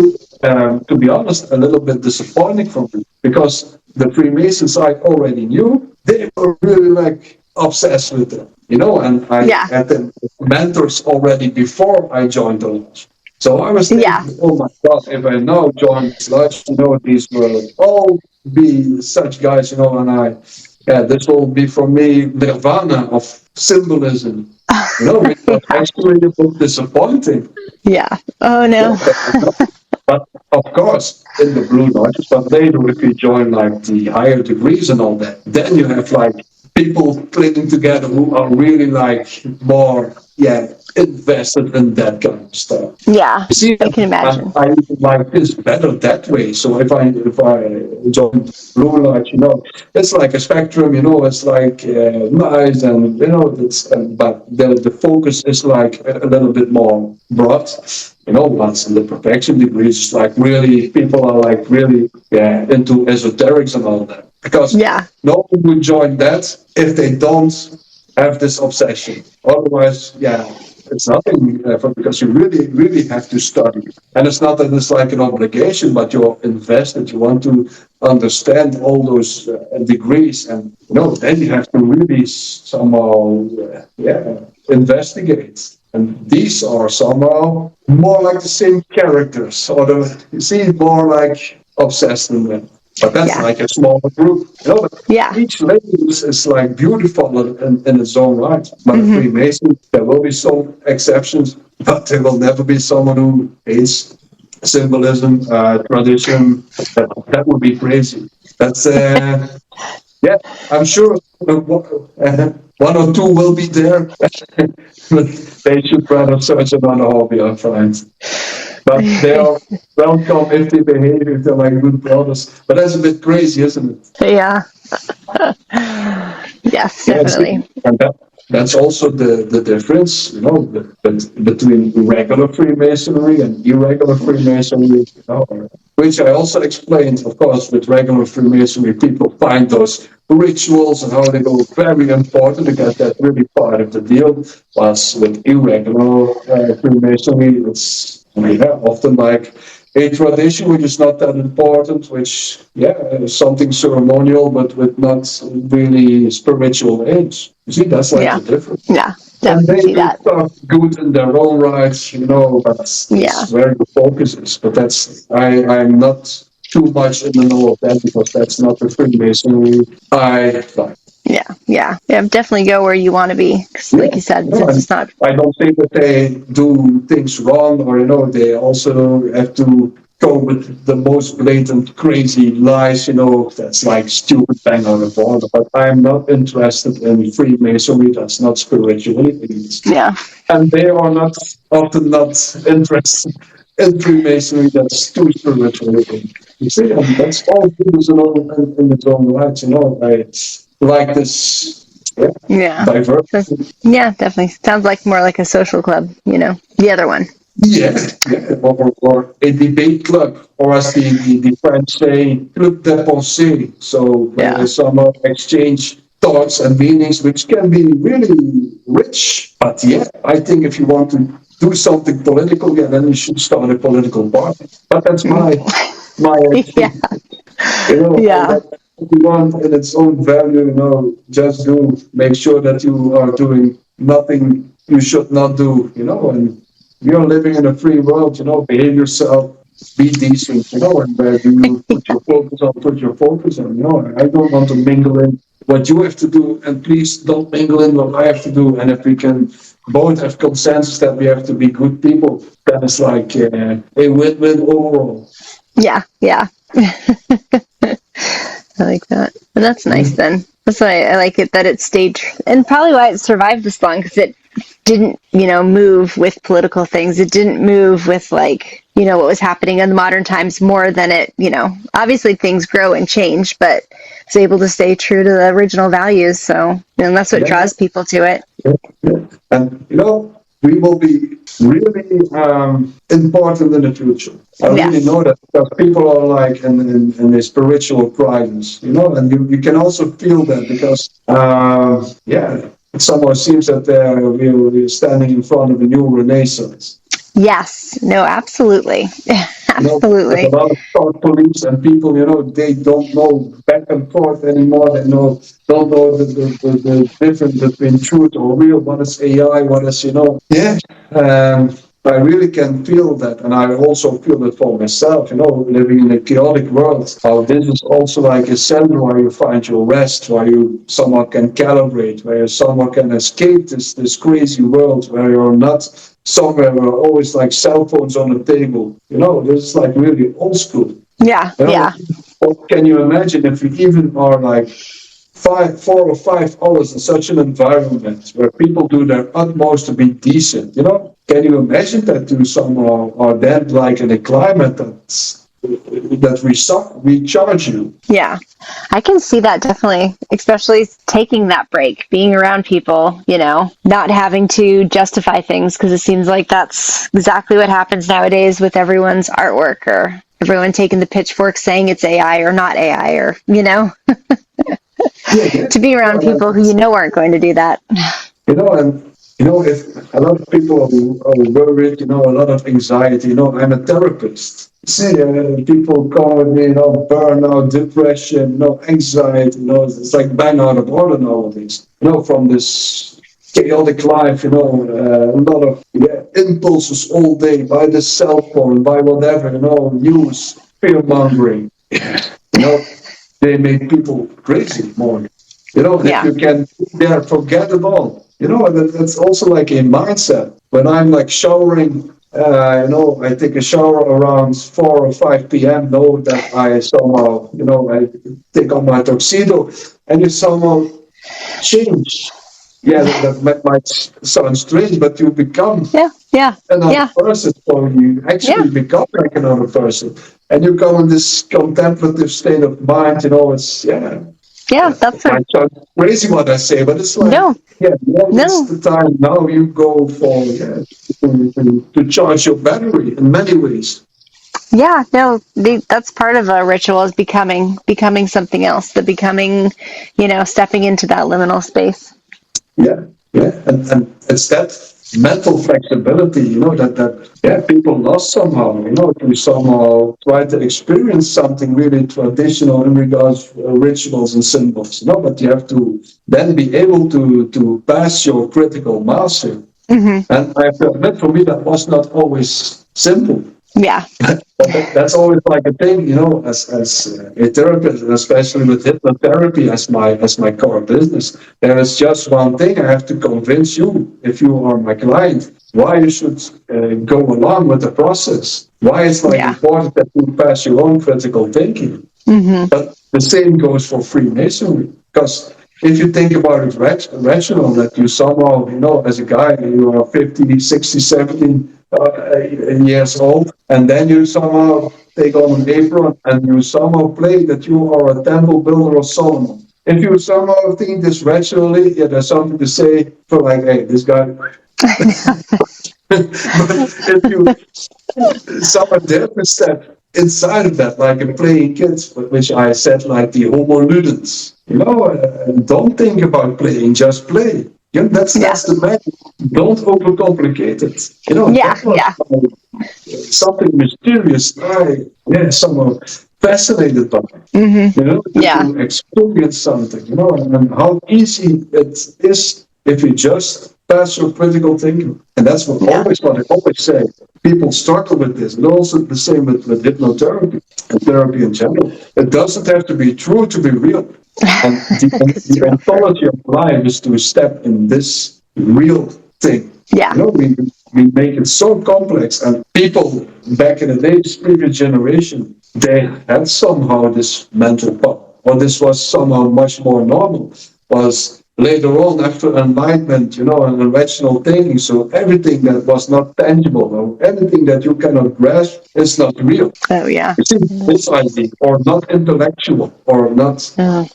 to be honest, a little bit disappointing for me because the Freemasons I already knew, they were really like obsessed with them, and I Yeah. had them mentors already before I joined the lodge. So I was Yeah. thinking, oh my God, if I now join this lodge, these will all be such guys, this will be for me nirvana of symbolism, which was Yeah. actually a bit disappointing. Yeah. Oh Yeah, no. but of course, in the blue lodges, but later if you join like the higher degrees and all that, then you have like people clinging together who are really like more, invested in that kind of stuff. Yeah, You see, I can imagine. I like this better that way. So if I join blue light, it's like a spectrum. It's like nice, and it's but the focus is like a little bit more broad. Once in the perfection degrees, it's like really people are like really into esoterics and all that, because Yeah, no one would join that if they don't have this obsession. Otherwise, it's nothing because you really, really have to study. And it's not that it's like an obligation, but you're invested. You want to understand all those degrees, and then you have to really somehow, investigate. And these are somehow more like the same characters, or you see, more like obsessed in them. But that's yeah, like a smaller group. But yeah. each label is like beautiful in its own right. But a Hmm. Freemason, there will be some exceptions, but there will never be someone who hates symbolism, tradition. That would be crazy. That's yeah. I'm sure one or two will be there, but they should rather search another hobby, I find. But they are welcome if they behave, if they're like good brothers. But that's a bit crazy, isn't it? Yeah. Yes, Yeah, see, definitely. and that's also the difference, between regular Freemasonry and irregular Freemasonry, which I also explained, of course, with regular Freemasonry, people find those rituals and how they go very important because that's really part of the deal. Plus, with irregular Freemasonry, it's often like a tradition which is not that important, which, is something ceremonial, but with not really spiritual aims. You see, that's like Yeah, the difference. yeah, And definitely they see do that. stuff good in their own rights, but Yeah, that's where the focus is. But I'm not too much in the know of that because that's not the Freemasonry I like. yeah. Definitely go where you want to be. 'Cause Yeah, like you said, no, since and it's not. I don't think that they do things wrong, or they also have to go with the most blatant, crazy lies. That's like stupid bang on the border. But I'm not interested in Freemasonry. That's not spirituality, Yeah, and they are not often not interested in Freemasonry. That's too spiritual. You see, and that's all good in its own right. I like this. Yeah, yeah. diverse. So, yeah, definitely sounds like more like a social club. The other one. Yeah, or a debate club, or as the French say, club de pensée. So where Yeah, some exchange thoughts and meanings, which can be really rich. But I think if you want to do something political, then you should start a political party. But that's my yeah, opinion. And yeah, that if you want in its own value, just do make sure that you are doing nothing you should not do, and you're living in a free world, behave yourself, be decent, and where do you put your focus on, I don't want to mingle in what you have to do, and please don't mingle in what I have to do. And if we can both have consensus that we have to be good people, that is like a win-win overall. yeah. I like that. And that's nice then. That's why I like it that it stayed, and probably why it survived this long because it didn't, move with political things. It didn't move with like, what was happening in the modern times more than it, obviously things grow and change, but it's able to stay true to the original values. So, that's what Yeah. draws people to it. Yeah. And we will be really important in the future. I really Yes. know that because people are like in a spiritual crisis, and you can also feel that because, it somehow seems that we're standing in front of a new renaissance. Yes. No, absolutely. There's a Absolutely. lot of thought police and people, they don't know back and forth anymore. They don't know the difference between truth or real. What is AI? What is, Yeah. I really can feel that. And I also feel it for myself, living in a chaotic world. How this is also like a center where you find your rest, where you someone can calibrate, where someone can escape this crazy world where you're not somewhere where always like cell phones on the table. This is like really old school. Yeah. You know, Yeah. what can you imagine if we even are like 4 or 5 hours in such an environment where people do their utmost to be decent, can you imagine that you somehow are then like in a climate that recharge you? Yeah, I can see that definitely, especially taking that break, being around people, not having to justify things, because it seems like that's exactly what happens nowadays with everyone's artwork, or everyone taking the pitchfork saying it's AI or not AI, or, Yeah, to be around people who aren't going to do that. and if a lot of people are worried, a lot of anxiety, I'm a therapist. See, people come with me, burnout, depression, anxiety, it's like bang out of order nowadays, from this chaotic life, a lot of impulses all day by the cell phone, by whatever, news, fear mongering, they make people crazy more. If Yeah. you can forget it all. That's also like a mindset. When I'm like showering, I take a shower around 4 or 5 p.m. Know that I somehow, I take on my tuxedo, and you somehow change. Yeah, that might sound strange, but you become Yeah. another person, or you actually become like another person, and you go in this contemplative state of mind. It That's might sound crazy what I say, but it's like, no. it's the time now you go for to charge your battery in many ways. Yeah, no, that's part of a ritual, is becoming something else, the becoming, stepping into that liminal space. And it's that mental flexibility, that people lost somehow, to somehow try to experience something really traditional in regards to rituals and symbols, but you have to then be able to pass your critical mass here. Mm-hmm. And I have to admit, for me, that was not always simple. Yeah. That's always like a thing, as a therapist, and especially with hypnotherapy as my core business. There is just one thing I have to convince you, if you are my client, why you should go along with the process. Why it's like important that you pass your own critical thinking. Mm-hmm. But the same goes for Freemasonry, because if you think about it rational, that you somehow, as a guy, you are 50, 60, 70 years old, and then you somehow take on an apron and you somehow play that you are a temple builder of Solomon. If you somehow think this rationally, there's something to say for like, hey, this guy. But if you someone there step inside of that, like in playing kids, which I said, like the homo ludens, don't think about playing, just play. That's the magic. Don't overcomplicate it. That was something mysterious. Somehow fascinated by. To experience something, and how easy it is if you just pass your critical thinking. And that's what I always say. People struggle with this, and also the same with hypnotherapy and therapy in general. It doesn't have to be true to be real. And the ontology of life is to step in this real thing. Yeah. We make it so complex, and people back in the days, previous generation, they had somehow this mental power, or this was somehow much more normal. Was later on after enlightenment, and rational thinking. So everything that was not tangible, or anything that you cannot grasp, is not real. Oh yeah. You see, precisely, or not intellectual, or not.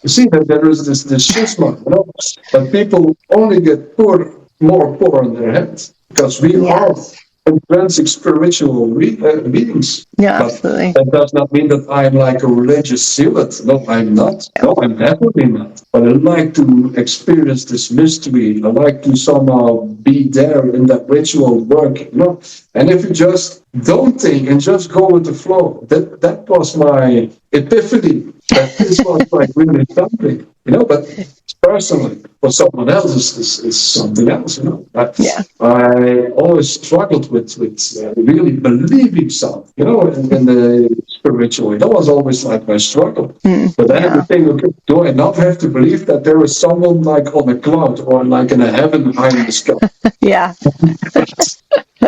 You see that there is this schisma, that people only get more poor in their heads, because we are intrinsic spiritual beings. Yeah, But absolutely. that does not mean that I'm like a religious zealot. No, I'm not. No, I'm definitely not. But I like to experience this mystery. I like to somehow be there in that ritual work. And if you just don't think and just go with the flow, that was my epiphany. That this was like really something. But personally, for someone else is something else. I always struggled with really believing something, in the spiritual way. That was always like my struggle. But then I think, okay, do I not have to believe that there is someone like on a cloud or like in a heaven high in the sky? Yeah.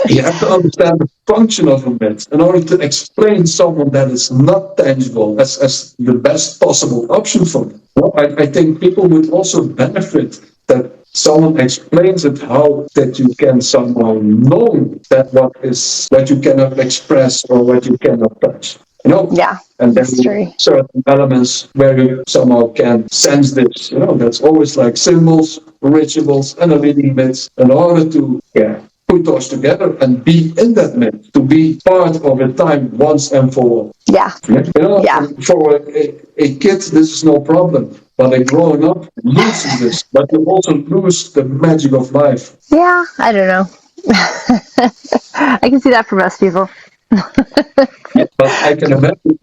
You have to understand the function of a myth in order to explain someone that is not tangible as the best possible option for them. Well, I think people would also benefit that someone explains it how that you can somehow know that what you cannot express or what you cannot touch. Yeah, And then mystery. certain elements where you somehow can sense this. That's always like symbols, rituals, and a leading myths in order to put those together and be in that myth, to be part of a time once and for all. Yeah. Yeah. For a kid, this is no problem. But a grown up loses this, but you also lose the magic of life. Yeah, I don't know. I can see that for most people. But I can imagine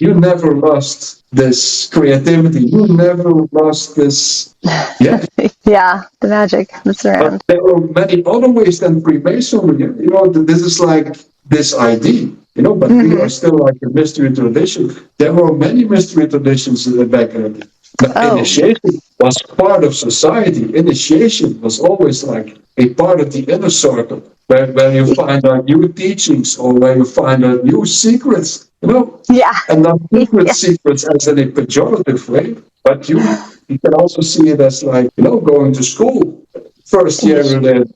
you never lost this creativity. You never lost this. Yeah. Yeah, the magic that's around. But there are many other ways than Freemasonry. This is like this idea. But we are still like a mystery tradition. There were many mystery traditions back then. But initiation was part of society. Initiation was always like a part of the inner circle, where you find out new teachings or where you find out new secrets. Yeah. And not secrets as in a pejorative way, but you can also see it as like, going to school. First year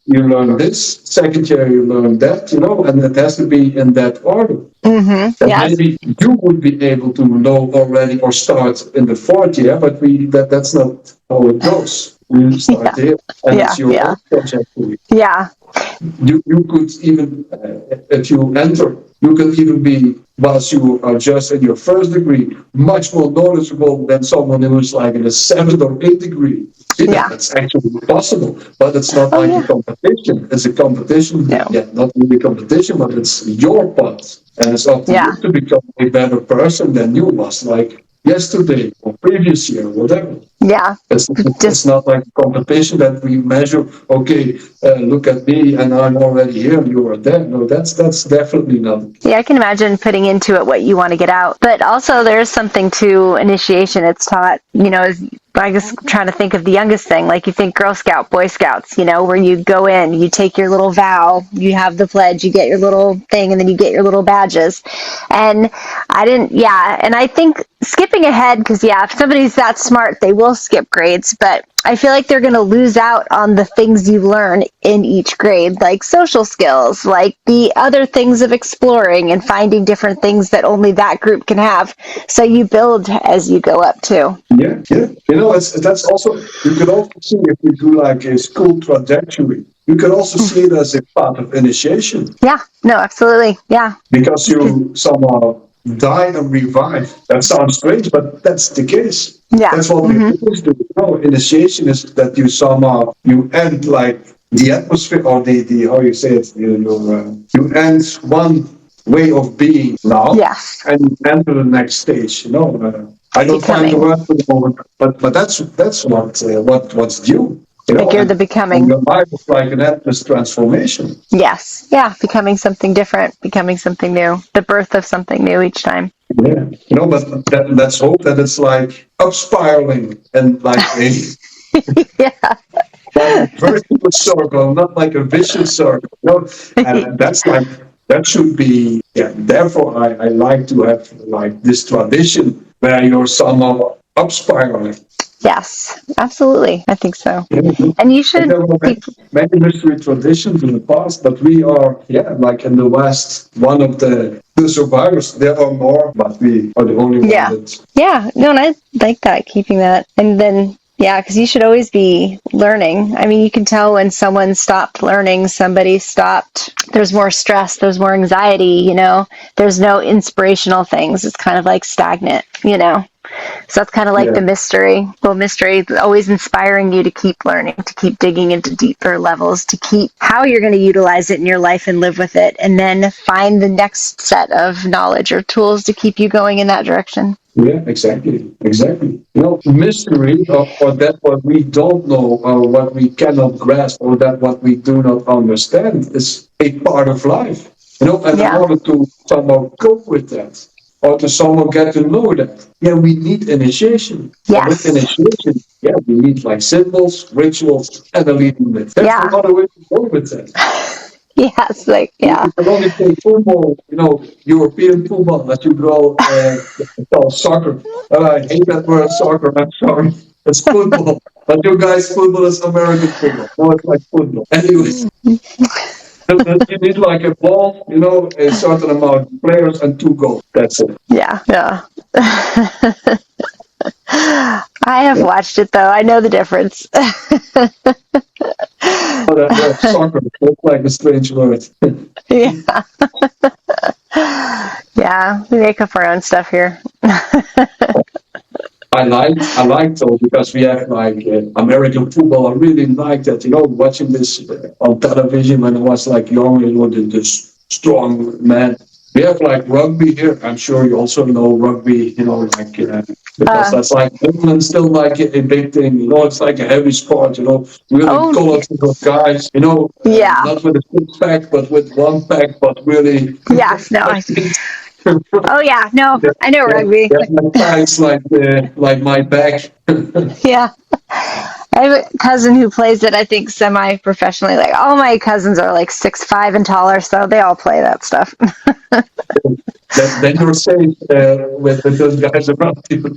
you learn this, second year you learn that, and it has to be in that order. Mm-hmm. Yes. Maybe you would be able to know already or start in the fourth year, but that's not how it goes. You start here, and it's your own project. Yeah. You could even, if you enter, you could even be, whilst you are just in your first degree, much more knowledgeable than someone who's like in a 7th or 8th degree. That's actually possible, but it's not like a competition. It's a competition, not really a competition, but it's your part. And it's up to you to become a better person than you was like yesterday or previous year, whatever. Yeah. It's not like a competition that we measure, okay, look at me and I'm already here and you are there. No, that's definitely not. Yeah, I can imagine putting into it what you want to get out. But also there's something to initiation. It's taught, I guess trying to think of the youngest thing, like you think Girl Scout, Boy Scouts, where you go in, you take your little vow, you have the pledge, you get your little thing, and then you get your little badges. And and I think skipping ahead, because if somebody's that smart, they will skip grades, but I feel like they're going to lose out on the things you learn in each grade, like social skills, like the other things of exploring and finding different things that only that group can have. So you build as you go up too. Yeah. That's also, you could also see if you do like a school trajectory, you could also see it as a part of initiation. Yeah, no, absolutely. Yeah. Because you somehow die and revive. That sounds strange, but that's the case. Yeah. That's what we always do. Initiation is that you somehow, you end like the atmosphere or the how you say it, you end one way of being now and enter the next stage. I don't find the word for the moment, but that's what's due. Like you're the becoming. Your life is like an endless transformation. Yes. Yeah. Becoming something different, becoming something new, the birth of something new each time. Yeah. But let's hope that it's like up spiraling and like a virtuous circle, not like a vicious circle. And that's like, that should be, therefore I like to have like this tradition where you're somehow up spiraling. Yes, absolutely. I think so. Mm-hmm. And you should. There were many mystery traditions in the past, but we are, like in the West, one of the survivors. There are more, but we are the only ones. Yeah. No, and I like that, keeping that. And then, because you should always be learning. I mean, you can tell when someone stopped learning, somebody stopped. There's more stress, there's more anxiety, there's no inspirational things. It's kind of like stagnant, So that's kind of like the mystery. Well, mystery is always inspiring you to keep learning, to keep digging into deeper levels, to keep how you're going to utilize it in your life and live with it, and then find the next set of knowledge or tools to keep you going in that direction. Yeah, exactly. Mystery or that what we don't know or what we cannot grasp or that what we do not understand is a part of life. And in order to somehow cope with that, or to someone get to know that, we need initiation. Yes. And with initiation, we need like symbols, rituals, and a leading myth. There's another way to go with that. Yes, like, You yeah. can only play football, European football, that you call soccer. I hate that word soccer, I'm sorry. It's football. But you guys, football is American football. No, it's like football. Anyways, you need like a ball, a certain amount of players and two goals. That's it. Yeah, yeah. I have watched it though. I know the difference. Oh, that word soccer looks like a strange word. Yeah. Yeah, we make up our own stuff here. I liked though because we have like American football. I really liked that. Watching this on television when I was like young. This strong man. We have like rugby here. I'm sure you also know rugby. Like because Uh, that's like England still like a big thing. It's like a heavy sport. Really oh, colorful guys. yeah. Not with a six pack, but with one pack, but really. Yes, no. Oh, yeah, no, Yeah, I know yeah, rugby. yeah, my thighs like my back. Yeah. I have a cousin who plays it, I think, semi-professionally. Like, all my cousins are like 6'5" and taller, so they all play that stuff. Then you're safe with those guys around you.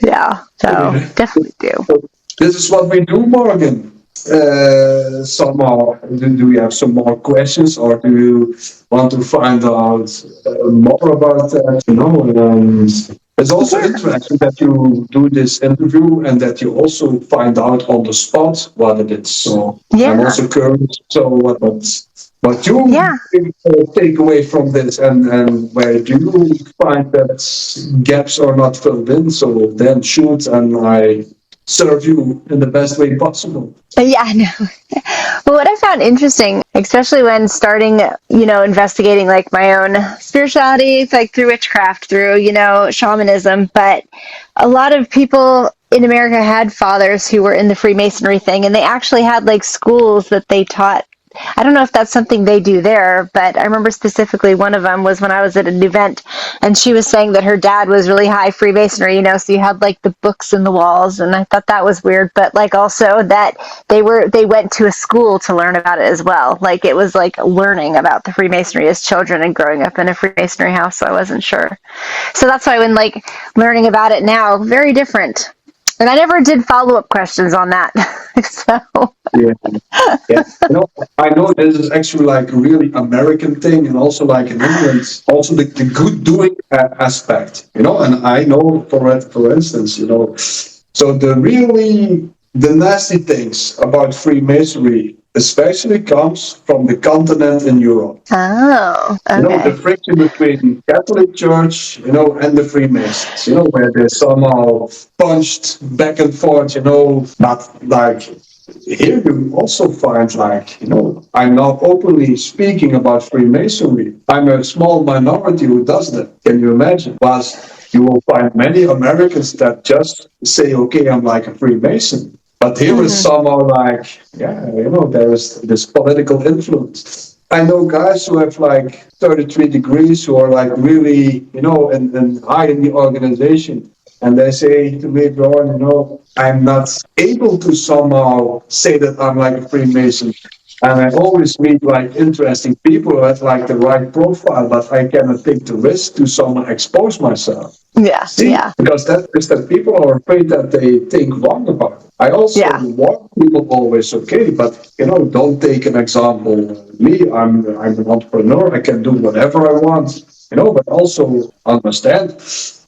Yeah, so definitely do. So this is what we do, Morgan. Somehow, do you have some more questions, or do you want to find out more about that? It's also Yeah. interesting that you do this interview and that you also find out on the spot what it is. So I'm Yeah. also curious. So what you Yeah. take away from this, and where do you find that gaps are not filled in? So then shoot, and I serve you in the best way possible. Yeah, I know. But what I found interesting, especially when starting, investigating like my own spirituality, like through witchcraft, through, shamanism, but a lot of people in America had fathers who were in the Freemasonry thing, and they actually had like schools that they taught. I don't know if that's something they do there, but I remember specifically one of them was when I was at an event, and she was saying that her dad was really high Freemasonry, so you had like the books in the walls, and I thought that was weird, but like also that they went to a school to learn about it as well. Like it was like learning about the Freemasonry as children and growing up in a Freemasonry house, so I wasn't sure. So that's why when like learning about it now, very different. And I never did follow-up questions on that. So Yeah, yeah. I know this is actually like a really American thing, and also like in England, also the good doing aspect, And I know for instance, so the nasty things about Freemasonry, especially comes from the continent in Europe. oh, The okay. friction between Catholic Church, and the Freemasons, where they somehow punched back and forth, not like here you also find like, I'm now openly speaking about Freemasonry. I'm a small minority who does that. Can you imagine? But you will find many Americans that just say, okay, I'm like a Freemason. But here is Mm-hmm. somehow like, yeah, there is this political influence. I know guys who have like 33 degrees who are like really, and high in the organization. And they say to me, Bjorn, I'm not able to somehow say that I'm like a Freemason. And I always meet like interesting people who have like the right profile, but I cannot take the risk to somehow expose myself. Yeah, See, yeah, because that is that people are afraid that they think wrong about it. I also yeah, warn people always, okay, but don't take an example. Me, I'm an entrepreneur. I can do whatever I want, but also understand,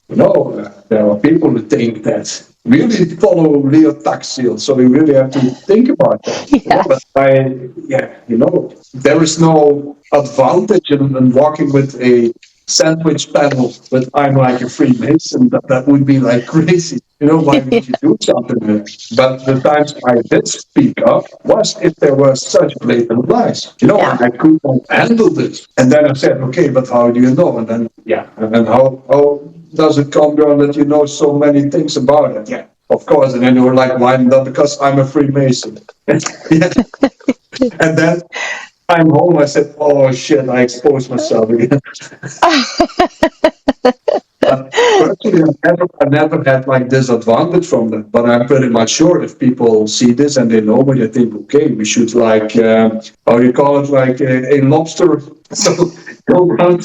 there are people who think that really follow Leo Taxiel, so we really have to think about that. But yes, there is no advantage in walking with a sandwich panel, but I'm like a Freemason. That would be like crazy. Why would you do something like that? But the times I did speak up was if there were such blatant lies, yeah, and I could not handle this. And then I said, okay, but how do you know? And then, yeah, and then how does it come down that you know so many things about it? Yeah, of course. And then you were like, why not? Because I'm a Freemason. Yeah. And then I'm home. I said, "Oh shit! I exposed myself again." personally, I never had like disadvantage from that, but I'm pretty much sure if people see this and they know me, they think, okay, we should like, how you call it, like a lobster. So go around.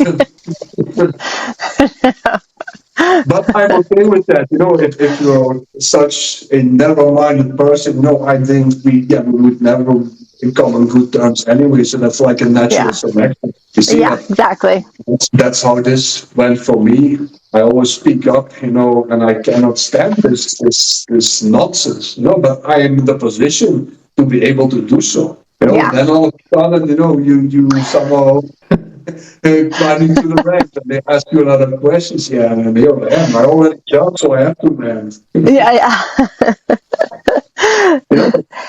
But I'm okay with that. If you're such a narrow-minded person, I think we would never come on good terms anyway. So that's like a natural Yeah. selection. You see Yeah, that? exactly. That's how this went for me. I always speak up, and I cannot stand this nonsense, but I am in the position to be able to do so. Yeah. Then all of a sudden, you somehow climb into the ranks and they ask you a lot of questions. Yeah, and here I am. I already jumped, so I have to man. Yeah, yeah.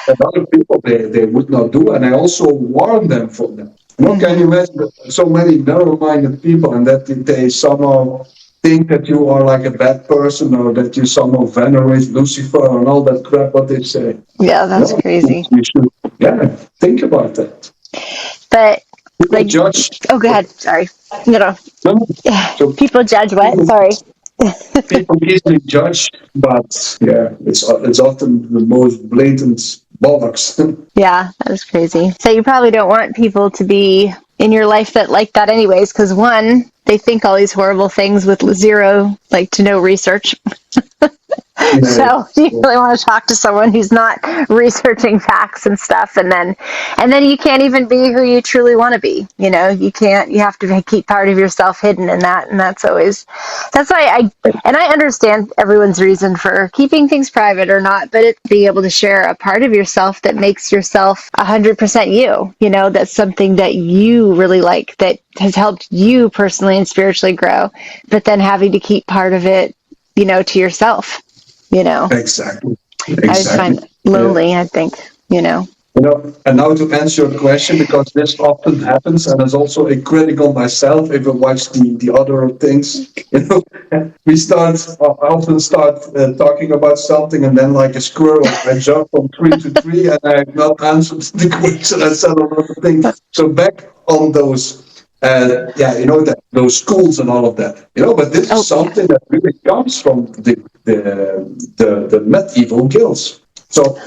And other people they would not do, and I also warn them for that. Can you imagine so many narrow-minded people, and that they somehow think that you are like a bad person, or that you somehow venerate Lucifer and all that crap what they say. Yeah, that's crazy. You should, think about that. But People like, judge. oh, go ahead. Sorry. No. So People judge what? Sorry. people easily judge, but it's often the most blatant bollocks. Yeah, that was crazy. So you probably don't want people to be in your life that like that anyways, because one, they think all these horrible things with zero, like to no research. So you really want to talk to someone who's not researching facts and stuff, and then you can't even be who you truly want to be. You can't. You have to keep part of yourself hidden in that, and that's why I understand everyone's reason for keeping things private or not, but it's being able to share a part of yourself that makes yourself 100% you. That's something that you really like, that has helped you personally and spiritually grow, but then having to keep part of it, to yourself. Exactly. I just find it lonely, I think, And now to answer your question, because this often happens, and it's also a critic on myself if I watch the other things. We often start talking about something, and then like a squirrel, I jump from tree to tree, and I have not answered the question. I said another thing. So back on those. Those schools and all of that, but this is something that really comes from the medieval guilds. So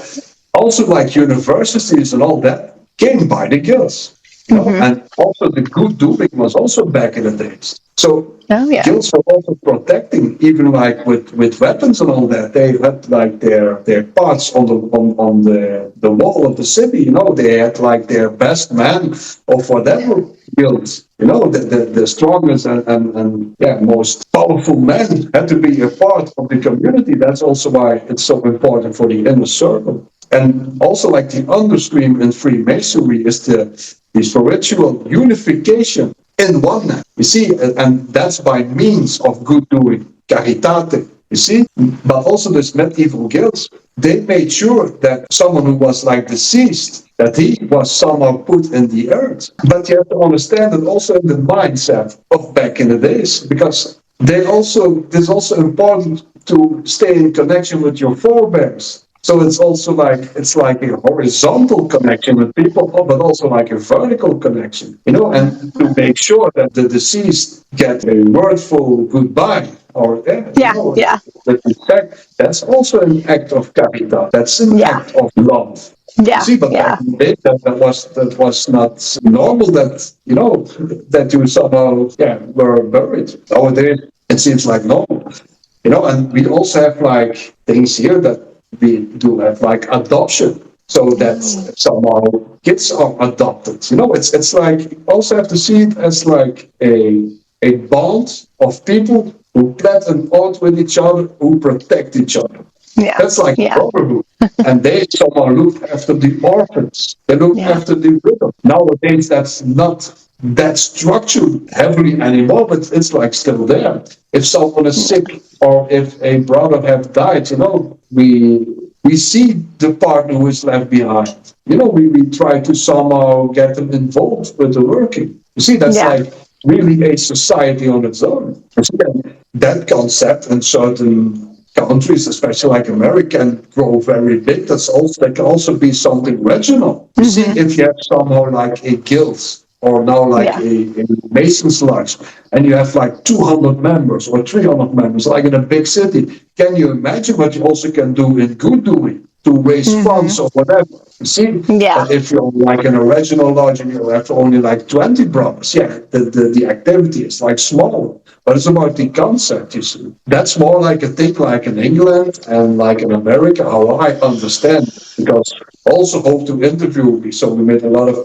also like universities and all that came by the guilds, and also the good doing was also back in the days. So guilds were also protecting, even like with weapons and all that. They had like their parts on the wall of the city. They had like their best man of whatever guilds. The strongest and most powerful men had to be a part of the community. That's also why it's so important for the inner circle. And also, like the understream in Freemasonry is the spiritual unification in oneness. You see, and that's by means of good doing, caritate. You see, but also this medieval guilds, they made sure that someone who was like deceased, that he was somehow put in the earth. But you have to understand that also in the mindset of back in the days, because it's also important to stay in connection with your forebears. So it's also like a horizontal connection with people, but also like a vertical connection, and to make sure that the deceased get a wordful goodbye or with respect. That's also an act of caritas. That's an act of love. Yeah. See, but that was not normal. That you somehow were buried. Nowadays it seems like normal. And we also have like things here that we do have like adoption, so that somehow kids are adopted. It's like you also have to see it as like a bond of people who pledge an oath with each other, who protect each other. Yeah. That's like brotherhood. And they somehow look after the orphans. They look after the widow. Nowadays, that's not that structured heavily anymore, but it's like still there. If someone is sick or if a brother have died, we see the partner who is left behind. We try to somehow get them involved with the working. You see, that's like really a society on its own. That concept in certain countries, especially like America, can grow very big. That can also be something regional. You see, if you have somehow like a guild or now like Yeah. a Mason's Lodge, and you have like 200 members or 300 members, like in a big city. Can you imagine what you also can do in good doing to raise funds or whatever? You see, Yeah. but if you're like in a regional lodge and you have only like 20 brothers, yeah, the activity is like smaller. But it's about the concept, you see. That's more like a thing like in England and like in America, how I understand. Because I also hope to interview, so we made a lot of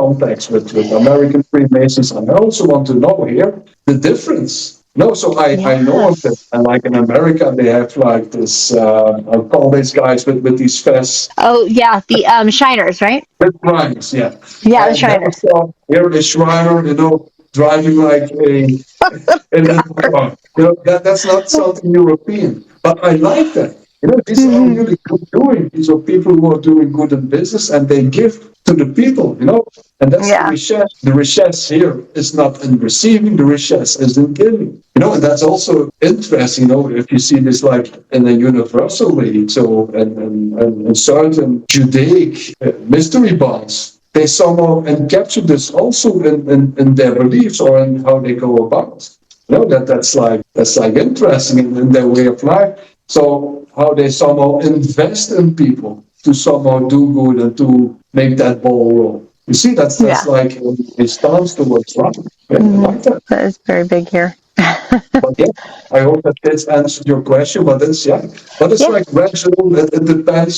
contacts with American Freemasons, and I also want to know here the difference. No, so I know of it, Yes. and like in America, they have like this, I'll call these guys with these vests, Oh, yeah. The Shiners, right? with rhymes, yeah. Yeah, the I never Shiners. saw here a Shriner, driving like a in a car. That's not something European. But I like that. These are really good doing. These are people who are doing good in business and they give to the people. And that's the Yeah. richesse. The richesse here is not in receiving, the richesse is in giving. And that's also interesting, if you see this like in a universal way. So, and certain Judaic mystery bonds, they somehow encapture this also in their beliefs or in how they go about. That's like interesting in their way of life. So how they somehow invest in people to somehow do good and to make that ball roll. You see, that's Yeah. like a stance towards life. Yeah, I like that. That is very big here. But yeah, I hope that this answered your question. But it's Yeah. like regional. It depends,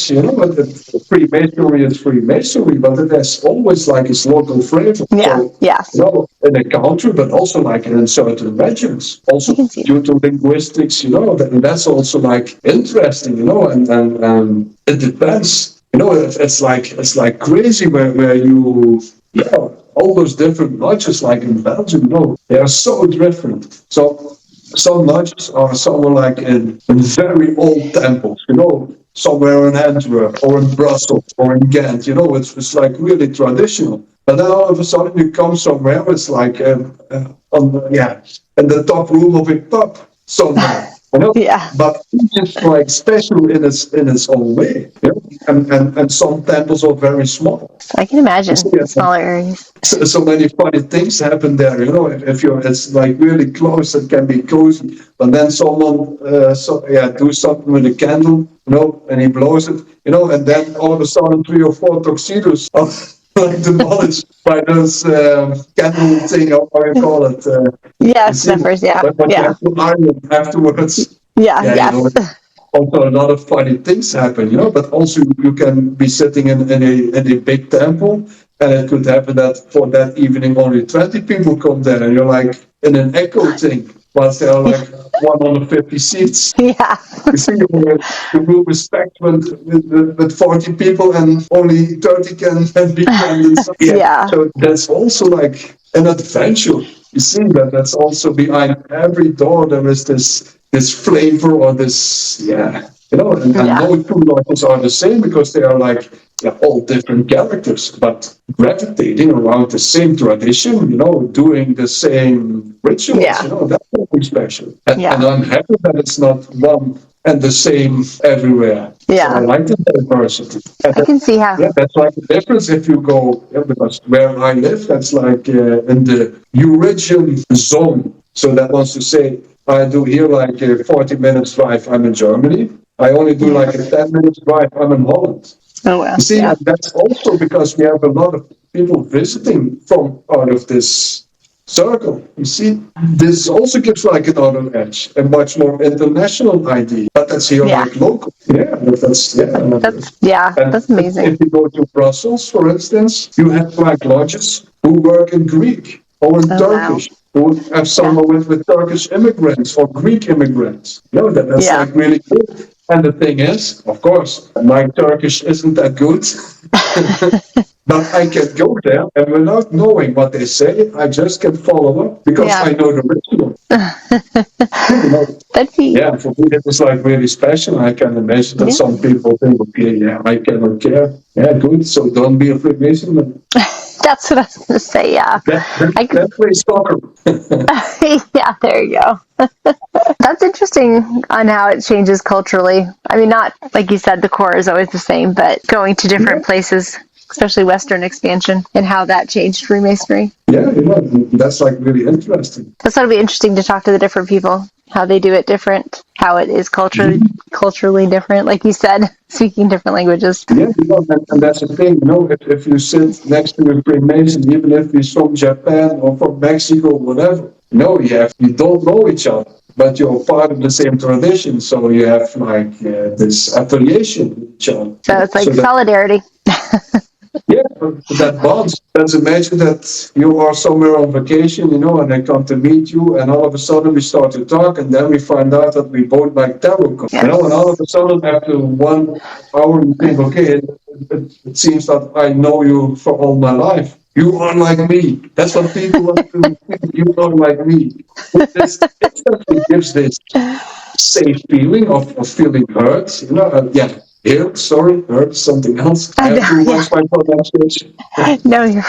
Freemasonry is Freemasonry, but it has always like its local flavor. Yeah. So Yes. in a country, but also like in certain regions, I also can see due to linguistics, and that's also like interesting, and it depends. It's like crazy where you all those different lodges, like in Belgium, they are so different. So some lodges are somewhere like in very old temples, somewhere in Antwerp or in Brussels or in Ghent, it's like really traditional. But then all of a sudden you come somewhere, it's like in the top room of a pub somewhere. Yeah. But it's like special in its own way. And some temples are very small. I can imagine So, smaller areas. so many funny things happen there. If it's like really close, it can be cozy. But then someone, do something with a candle, and he blows it, and then all of a sudden 3 or 4 tuxedos are like demolished by those candle thing, or how you call it. Yeah, You see, sniffers. Yeah. but you Yeah. have to iron afterwards. Yeah. Yeah, Yes. also a lot of funny things happen, but also you can be sitting in a big temple, and it could happen that for that evening only 20 people come there, and you're like in an echo thing, whilst there are like 150 seats. Yeah. You see, the room is packed with 40 people, and only 30 can be crammed inside. Yeah. Yeah. So that's also like an adventure. You see that's also behind every door there is this flavor or this, and Yeah. no two lodges are the same because they are like all different characters, but gravitating around the same tradition, doing the same rituals, Yeah. that's something special. And Yeah. I'm happy that it's not one and the same everywhere. So I Yeah. like the diversity. I can see how. Yeah, that's like the difference if you go, because where I live, that's like in the Eurasian zone. So that wants to say, I do here like a 40 minutes drive, I'm in Germany. I only do like a 10 minutes drive, I'm in Holland. Oh wow. You see, Yeah. and that's also because we have a lot of people visiting from out of this circle. You see, this also gives like another edge, a much more international idea. But that's here Yeah. like local. Yeah, That's and amazing. if you go to Brussels, for instance, you have like lodges who work in Greek or in Oh wow. Turkish, who have Yeah. someone with Turkish immigrants or Greek immigrants. That's Yeah. like really good. And the thing is, of course, my Turkish isn't that good. But I can go there and without knowing what they say, I just can follow up because Yeah. I know the ritual. That'd be. Yeah, for me it was like really special. I can imagine that Yeah. some people think, okay, yeah, I cannot care. Yeah, good. So don't be a Freemason. That's what I was gonna say. Yeah. I could. That plays soccer. Yeah. There you go. That's interesting on how it changes culturally. I mean, not like you said, the core is always the same, but going to different places. especially Western expansion, and how that changed Freemasonry. Yeah, that's like really interesting. That's going to be interesting to talk to the different people, how they do it different, how it is culturally different, like you said, speaking different languages. Yeah, and that's the thing, if you sit next to a Freemason, even if he's from Japan or from Mexico, whatever, you don't know each other, but you're part of the same tradition, so you have like this affiliation with each other. So it's like solidarity. Yeah, that bonds. Let's imagine that you are somewhere on vacation, and I come to meet you, and all of a sudden we start to talk, and then we find out that we both like tarot cards. Yes. And all of a sudden after 1 hour, you think, okay, it seems that I know you for all my life. You are like me. That's what people want to think. You are like me. It gives this safe feeling of feeling heard. Heard something else. I have to watch my pronunciation. No, you're.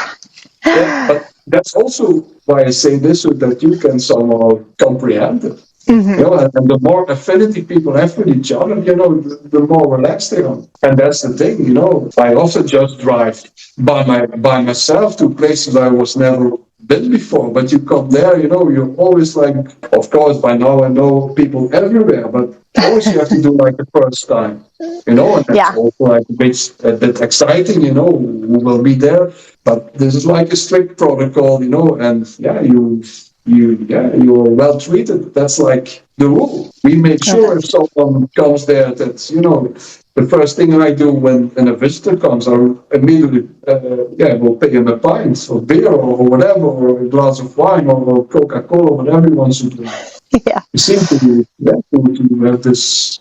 Yeah, but that's also why I say this, so that you can somehow comprehend it. Mm-hmm. And the more affinity people have with each other, the more relaxed they are. And that's the thing, I also just drive by myself to places I was never been before. But you come there, you're always like, of course, by now I know people everywhere, but always you have to do like the first time, and that's also like a bit exciting, who will be there. But this is like a strict protocol, and you are well treated. That's like the rule. We make sure if someone comes there that, the first thing I do when a visitor comes, I immediately, will pay him a pint or beer or whatever, or a glass of wine or Coca-Cola, whatever he wants to drink. Yeah. You seem to have this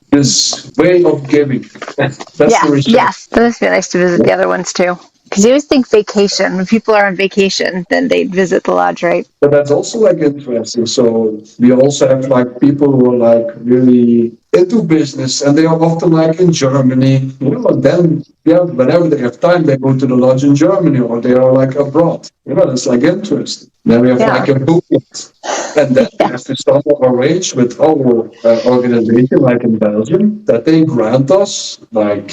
way of giving. That's the result. Yes, that must be nice to visit the other ones too. Because you always think vacation. When people are on vacation, then they visit the lodge, right? But that's also like interesting. So we also have like people who are like really into business, and they are often like in Germany, and then whenever they have time, they go to the lodge in Germany, or they are like abroad. That's like interesting. Then we have like a booklet, and then we have to somehow arrange with our organization, like in Belgium, that they grant us like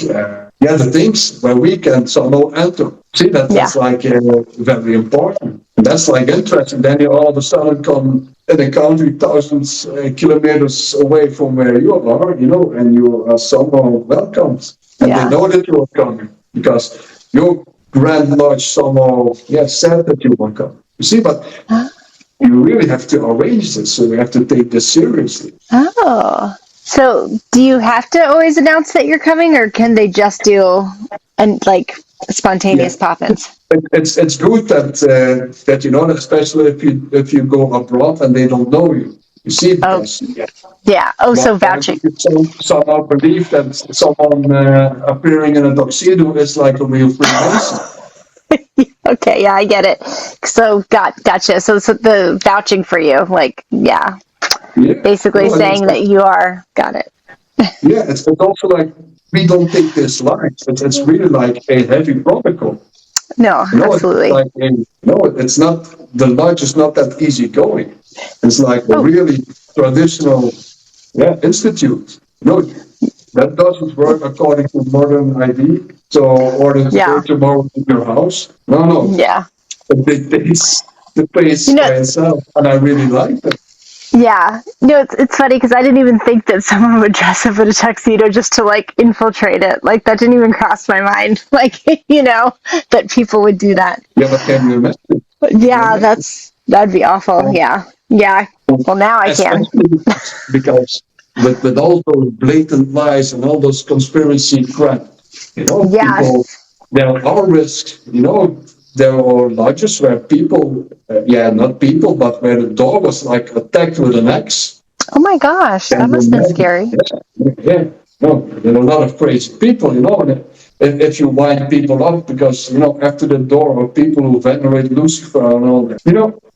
the things where we can somehow enter. See, that's like very important. And that's like interesting. Then you all of a sudden come in a country thousands kilometers away from where you are, and you are somehow welcomed. And they know that you are coming because your grand lodge somehow said that you are coming. You see, but you really have to arrange this, so you have to take this seriously. Oh. So do you have to always announce that you're coming, or can they just do spontaneous pop-ins? It's good that that especially if you go abroad and they don't know you. You see, because so vouching. Somehow believe that someone appearing in a tuxedo is like a real Freemason. Okay, I get it. So gotcha. So the vouching for you, basically saying that you are. Got it. It's also like we don't take this light. It's really like a heavy protocol. No, absolutely. It's not, the lodge is not that easy going. It's like a really traditional institute. That doesn't work according to modern ID. So, or to go tomorrow to your house. No. Yeah. The place by itself, and I really like it. Yeah. It's funny because I didn't even think that someone would dress up in a tuxedo just to infiltrate it. That didn't even cross my mind. That people would do that. Yeah, but can you imagine? Yeah, that'd be awful. Yeah. Well, now I can. Because with all those blatant lies and all those conspiracy crap, people, there are risks. There are lodges where people, not people, but where the door was attacked with an axe. Oh my gosh, that must have been scary. Yeah. No, there are a lot of crazy people, and if you wind people up, because, after the door are people who venerate Lucifer and all that.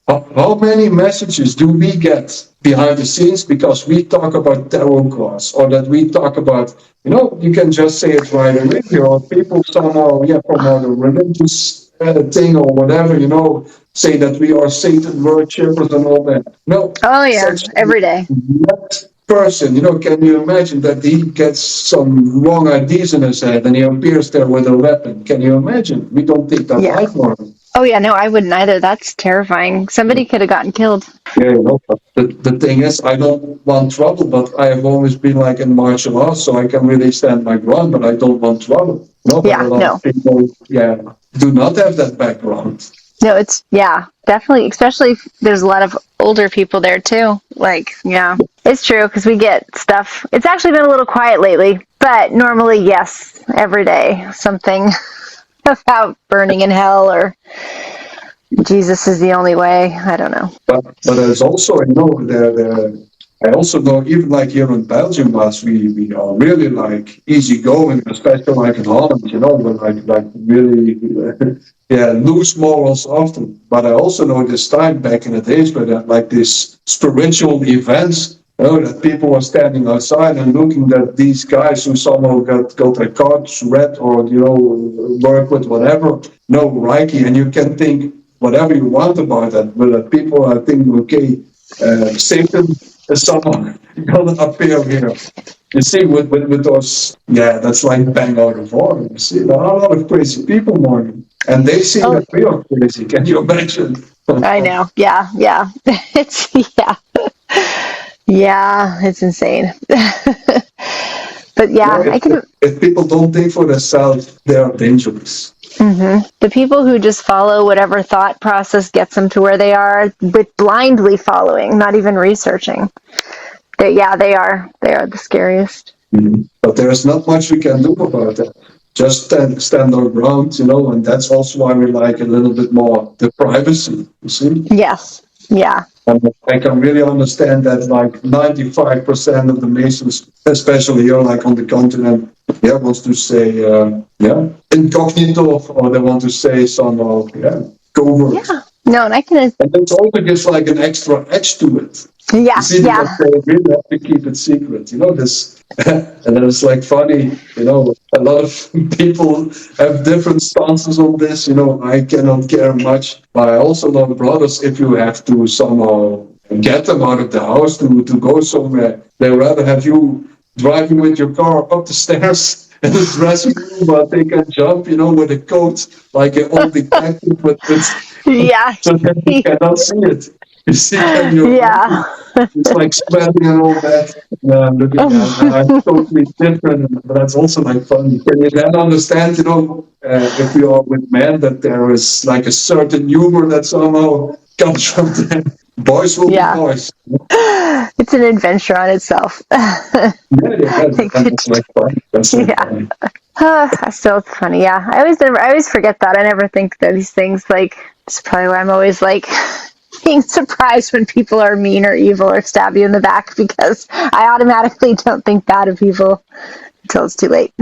How many messages do we get behind the scenes because we talk about tarot cards, or that we talk about, you can just say it right away, or people somehow, from a religious thing or whatever, say that we are Satan worshippers and all that. No. Oh yeah, every day. Not person, can you imagine that he gets some wrong ideas in his head and he appears there with a weapon? Can you imagine? We don't think that life more. Oh yeah, no, I wouldn't either. That's terrifying. Somebody could have gotten killed. Yeah, the thing is, I don't want trouble, but I have always been like in martial arts, so I can really stand my ground, but I don't want trouble. But a lot of people, do not have that background. No, it's, definitely, especially if there's a lot of older people there too. Like, it's true because we get stuff. It's actually been a little quiet lately, but normally, yes, every day, something about burning in hell or Jesus is the only way. I don't know. But there's also, I also know even like here in Belgium, as we are really like easygoing, especially like in Holland, we're like really loose morals often. But I also know this time back in the days where that like these spiritual events, that people were standing outside and looking at these guys who somehow got their cards read or work with whatever, Reiki, and you can think whatever you want about that, but people are thinking, okay, Satan is someone gonna appear here. You see, with those, that's like bang out of order. You see, there are a lot of crazy people, Morgan, and they see that we are crazy. Can you imagine? I know. Yeah. It's it's insane. But I can. If people don't think for themselves, they are dangerous. Mm-hmm. The people who just follow whatever thought process gets them to where they are, with blindly following, not even researching. They are the scariest. Mm-hmm. But there's not much we can do about that. Just stand our ground, and that's also why we like a little bit more the privacy. You see? Yes. Yeah. And I can really understand that like 95% of the Masons, especially here, like on the continent, wants to say, incognito, or they want to say somehow, covert. Yeah. No, and I can. And it also gives like an extra edge to it. Yeah. You see, because they really have to keep it secret. This, and then it's like funny. A lot of people have different stances on this. I cannot care much. But I also know brothers, if you have to somehow get them out of the house to go somewhere, they rather have you driving with your car up the stairs in the dressing room, but they can jump, with a coat like an old detective, so that you cannot see it. You see, it's like sweating and all that. Looking at I'm totally different, but that's also like funny. Can you then understand, if we are with men, that there is like a certain humor that somehow comes from them. Boys will be boys. It's an adventure on itself. That's like fun. That's like funny. Still, it's funny. Yeah, I always forget that. I never think that these things. Like, it's probably why I'm always like being surprised when people are mean or evil or stab you in the back, because I automatically don't think bad of people until it's too late.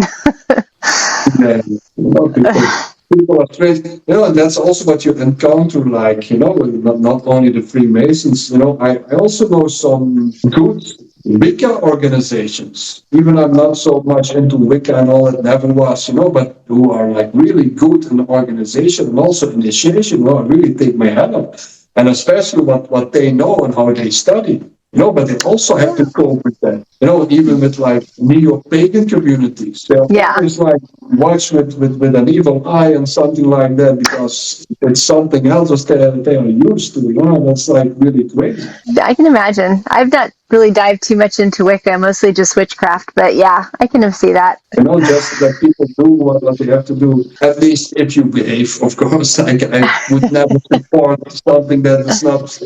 People are crazy, and that's also what you encounter, like, not only the Freemasons, I also know some good Wicca organizations. Even I'm not so much into Wicca and all, it never was, but who are like really good in organization and also initiation. I really take my hat off. And especially what they know and how they study. But they also have to cope with that. Even with like neo-pagan communities, they're always like watch with an evil eye and something like that, because it's something else that they are used to. That's like really crazy. I can imagine. I've not really dived too much into Wicca, mostly just witchcraft, but I can see that. Just that people do what they have to do, at least if you behave, of course. Like, I would never support something that is not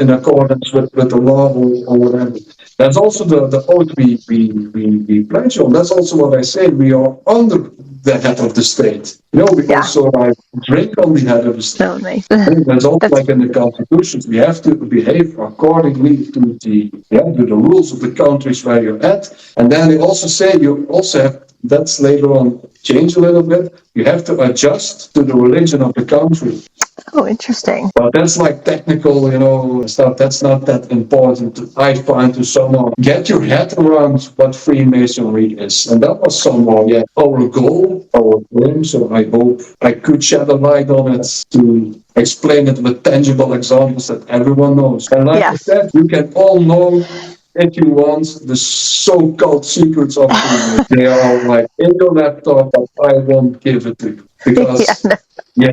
in accordance with the law or whatever. That's also the oath we pledge on. That's also what I say. We are under the head of the state. We also drink on the head of the state. Totally. That's also like in the constitutions. We have to behave accordingly to the rules of the countries where you're at. And then they also say you also have, that's later on change a little bit, you have to adjust to the religion of the country. Oh, interesting. But that's like technical, stuff. That's not that important, I find, to somehow get your head around what Freemasonry is. And that was somehow, our goal, our aim. So I hope I could shed a light on it to explain it with tangible examples that everyone knows. And like I said, you can all know if you want the so-called secrets of Freemasonry, they are like in your laptop, but I won't give it to you Yeah, because, no. yeah,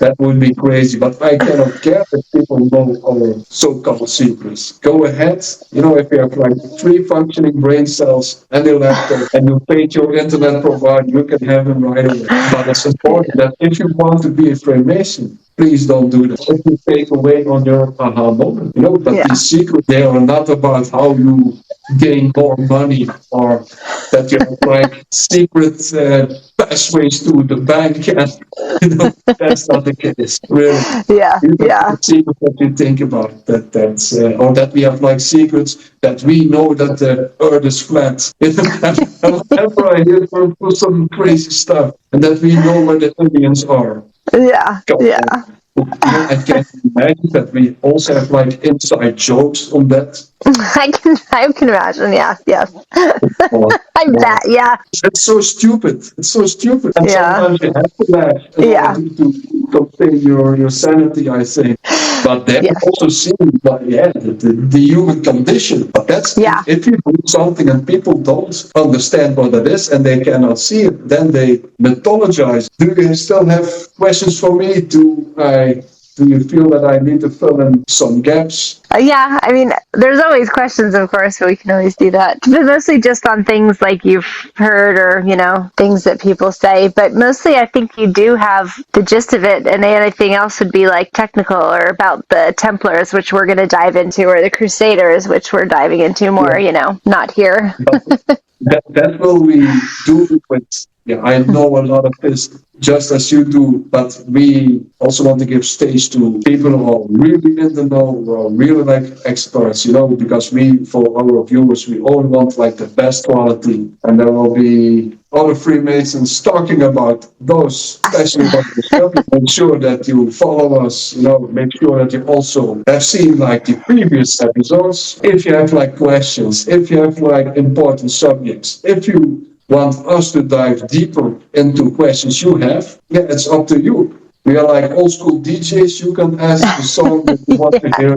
that would be crazy. But I cannot care that people know our so-called secrets. Go ahead, if you have like 3 functioning brain cells and your laptop, and you paid your internet provider, you can have them right away. But it's important that if you want to be a Freemason, please don't do that. If you take away on your aha moment, but Yeah. these secrets, they are not about how you gain more money or that you have like secret pathways to the bank, and that's not the case, really. Yeah. These are Yeah. the secrets that we think about, that's or that we have like secrets that we know that the earth is flat. And whenever I hear for some crazy stuff, and that we know where the aliens are. Yeah. Come Yeah. on. I can imagine that we also have like inside jokes on that. I can imagine. Yes. Yes. Or, I or bet. Yeah. it's so stupid. It's so stupid. And Yeah. sometimes you have to laugh in order Yeah. to contain your sanity, I think. But they have Yes. also seen, the human condition. But that's Yeah. if you do something and people don't understand what it is and they cannot see it, then they mythologize. Do you still have questions for me? Do you feel that I need to fill in some gaps? Yeah, I mean, there's always questions, of course, so we can always do that. But mostly just on things like you've heard or, things that people say. But mostly I think you do have the gist of it, and anything else would be like technical or about the Templars, which we're going to dive into, or the Crusaders, which we're diving into more, Yeah. not here. But that will we do with. Yeah, I know a lot of this just as you do, but we also want to give stage to people who are really in the know, who are really like experts, because for our viewers, we all want like the best quality, and there will be other Freemasons talking about those, especially about the subject. Make sure that you follow us, make sure that you also have seen like the previous episodes. If you have like questions, if you have like important subjects, if you want us to dive deeper into questions you have, it's up to you. We are like old school DJs. You can ask the song that you want to Yeah. hear,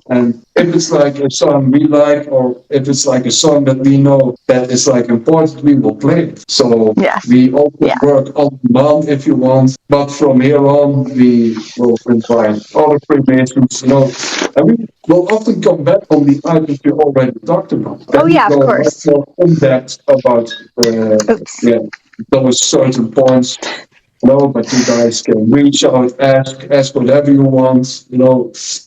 and if it's like a song we like, or if it's like a song that we know that is like important, we will play it. So Yes. we also Yeah. work on demand if you want, but from here on, we will invite other Freemasons, and we will often come back on the items we already talked about. Oh, Then we yeah, of go much course. more in depth about Oops. yeah, those certain points. But you guys can reach out, ask whatever you want.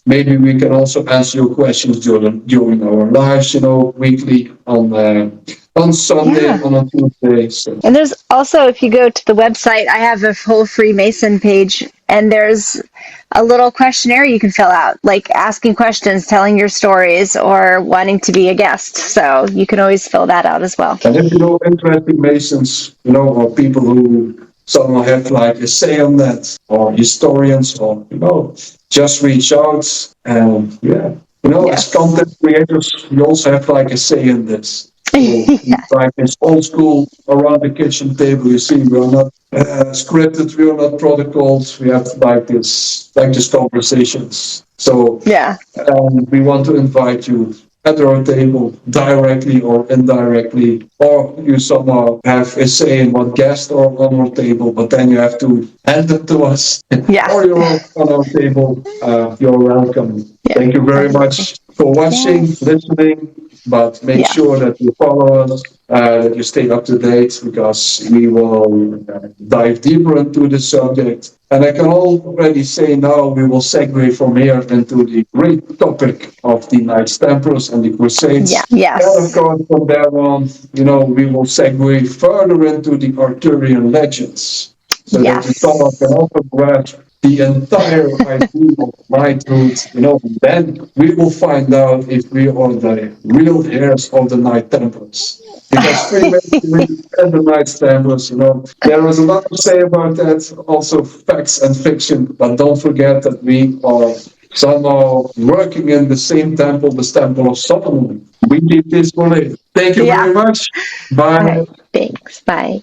Maybe we can also answer your questions during our lives. Weekly on Sunday, Yeah. on Tuesday. So. And there's also, if you go to the website, I have a whole Freemason page, and there's a little questionnaire you can fill out, like asking questions, telling your stories, or wanting to be a guest. So you can always fill that out as well. And if you know interesting Masons, or people who somehow have like a say on that, or historians, or just reach out. And as Yes. content creators, we also have like a say in this. So Yes. like it's old school around the kitchen table. You see, we are not scripted, we are not protocols. We have like this conversations. So Yeah. we want to invite you at our table directly or indirectly, or you somehow have a say in what guests are on our table, but then you have to hand them to us, Yeah. or you're on our table. You're welcome. Yeah. Thank you very Definitely. much for watching, Yes. listening, but make sure Yes. that you follow us, that you stay up to date, because we will dive deeper into the subject. And I can already say now we will segue from here into the great topic of the Knights Templars and the Yeah. Crusades. And of Yes. course, from there on, we will segue further into the Arthurian legends, so that you someone can Yes. also grasp the entire idea of knighthood. Then we will find out if we are the real heirs of the Knight Templars. Because Freemasonry and the Knights Templars, there is a lot to say about that, also facts and fiction, but don't forget that we are somehow working in the same temple, the Temple of Solomon. We keep this for later. Thank you Yeah. very much. All Bye. right. Thanks. Bye.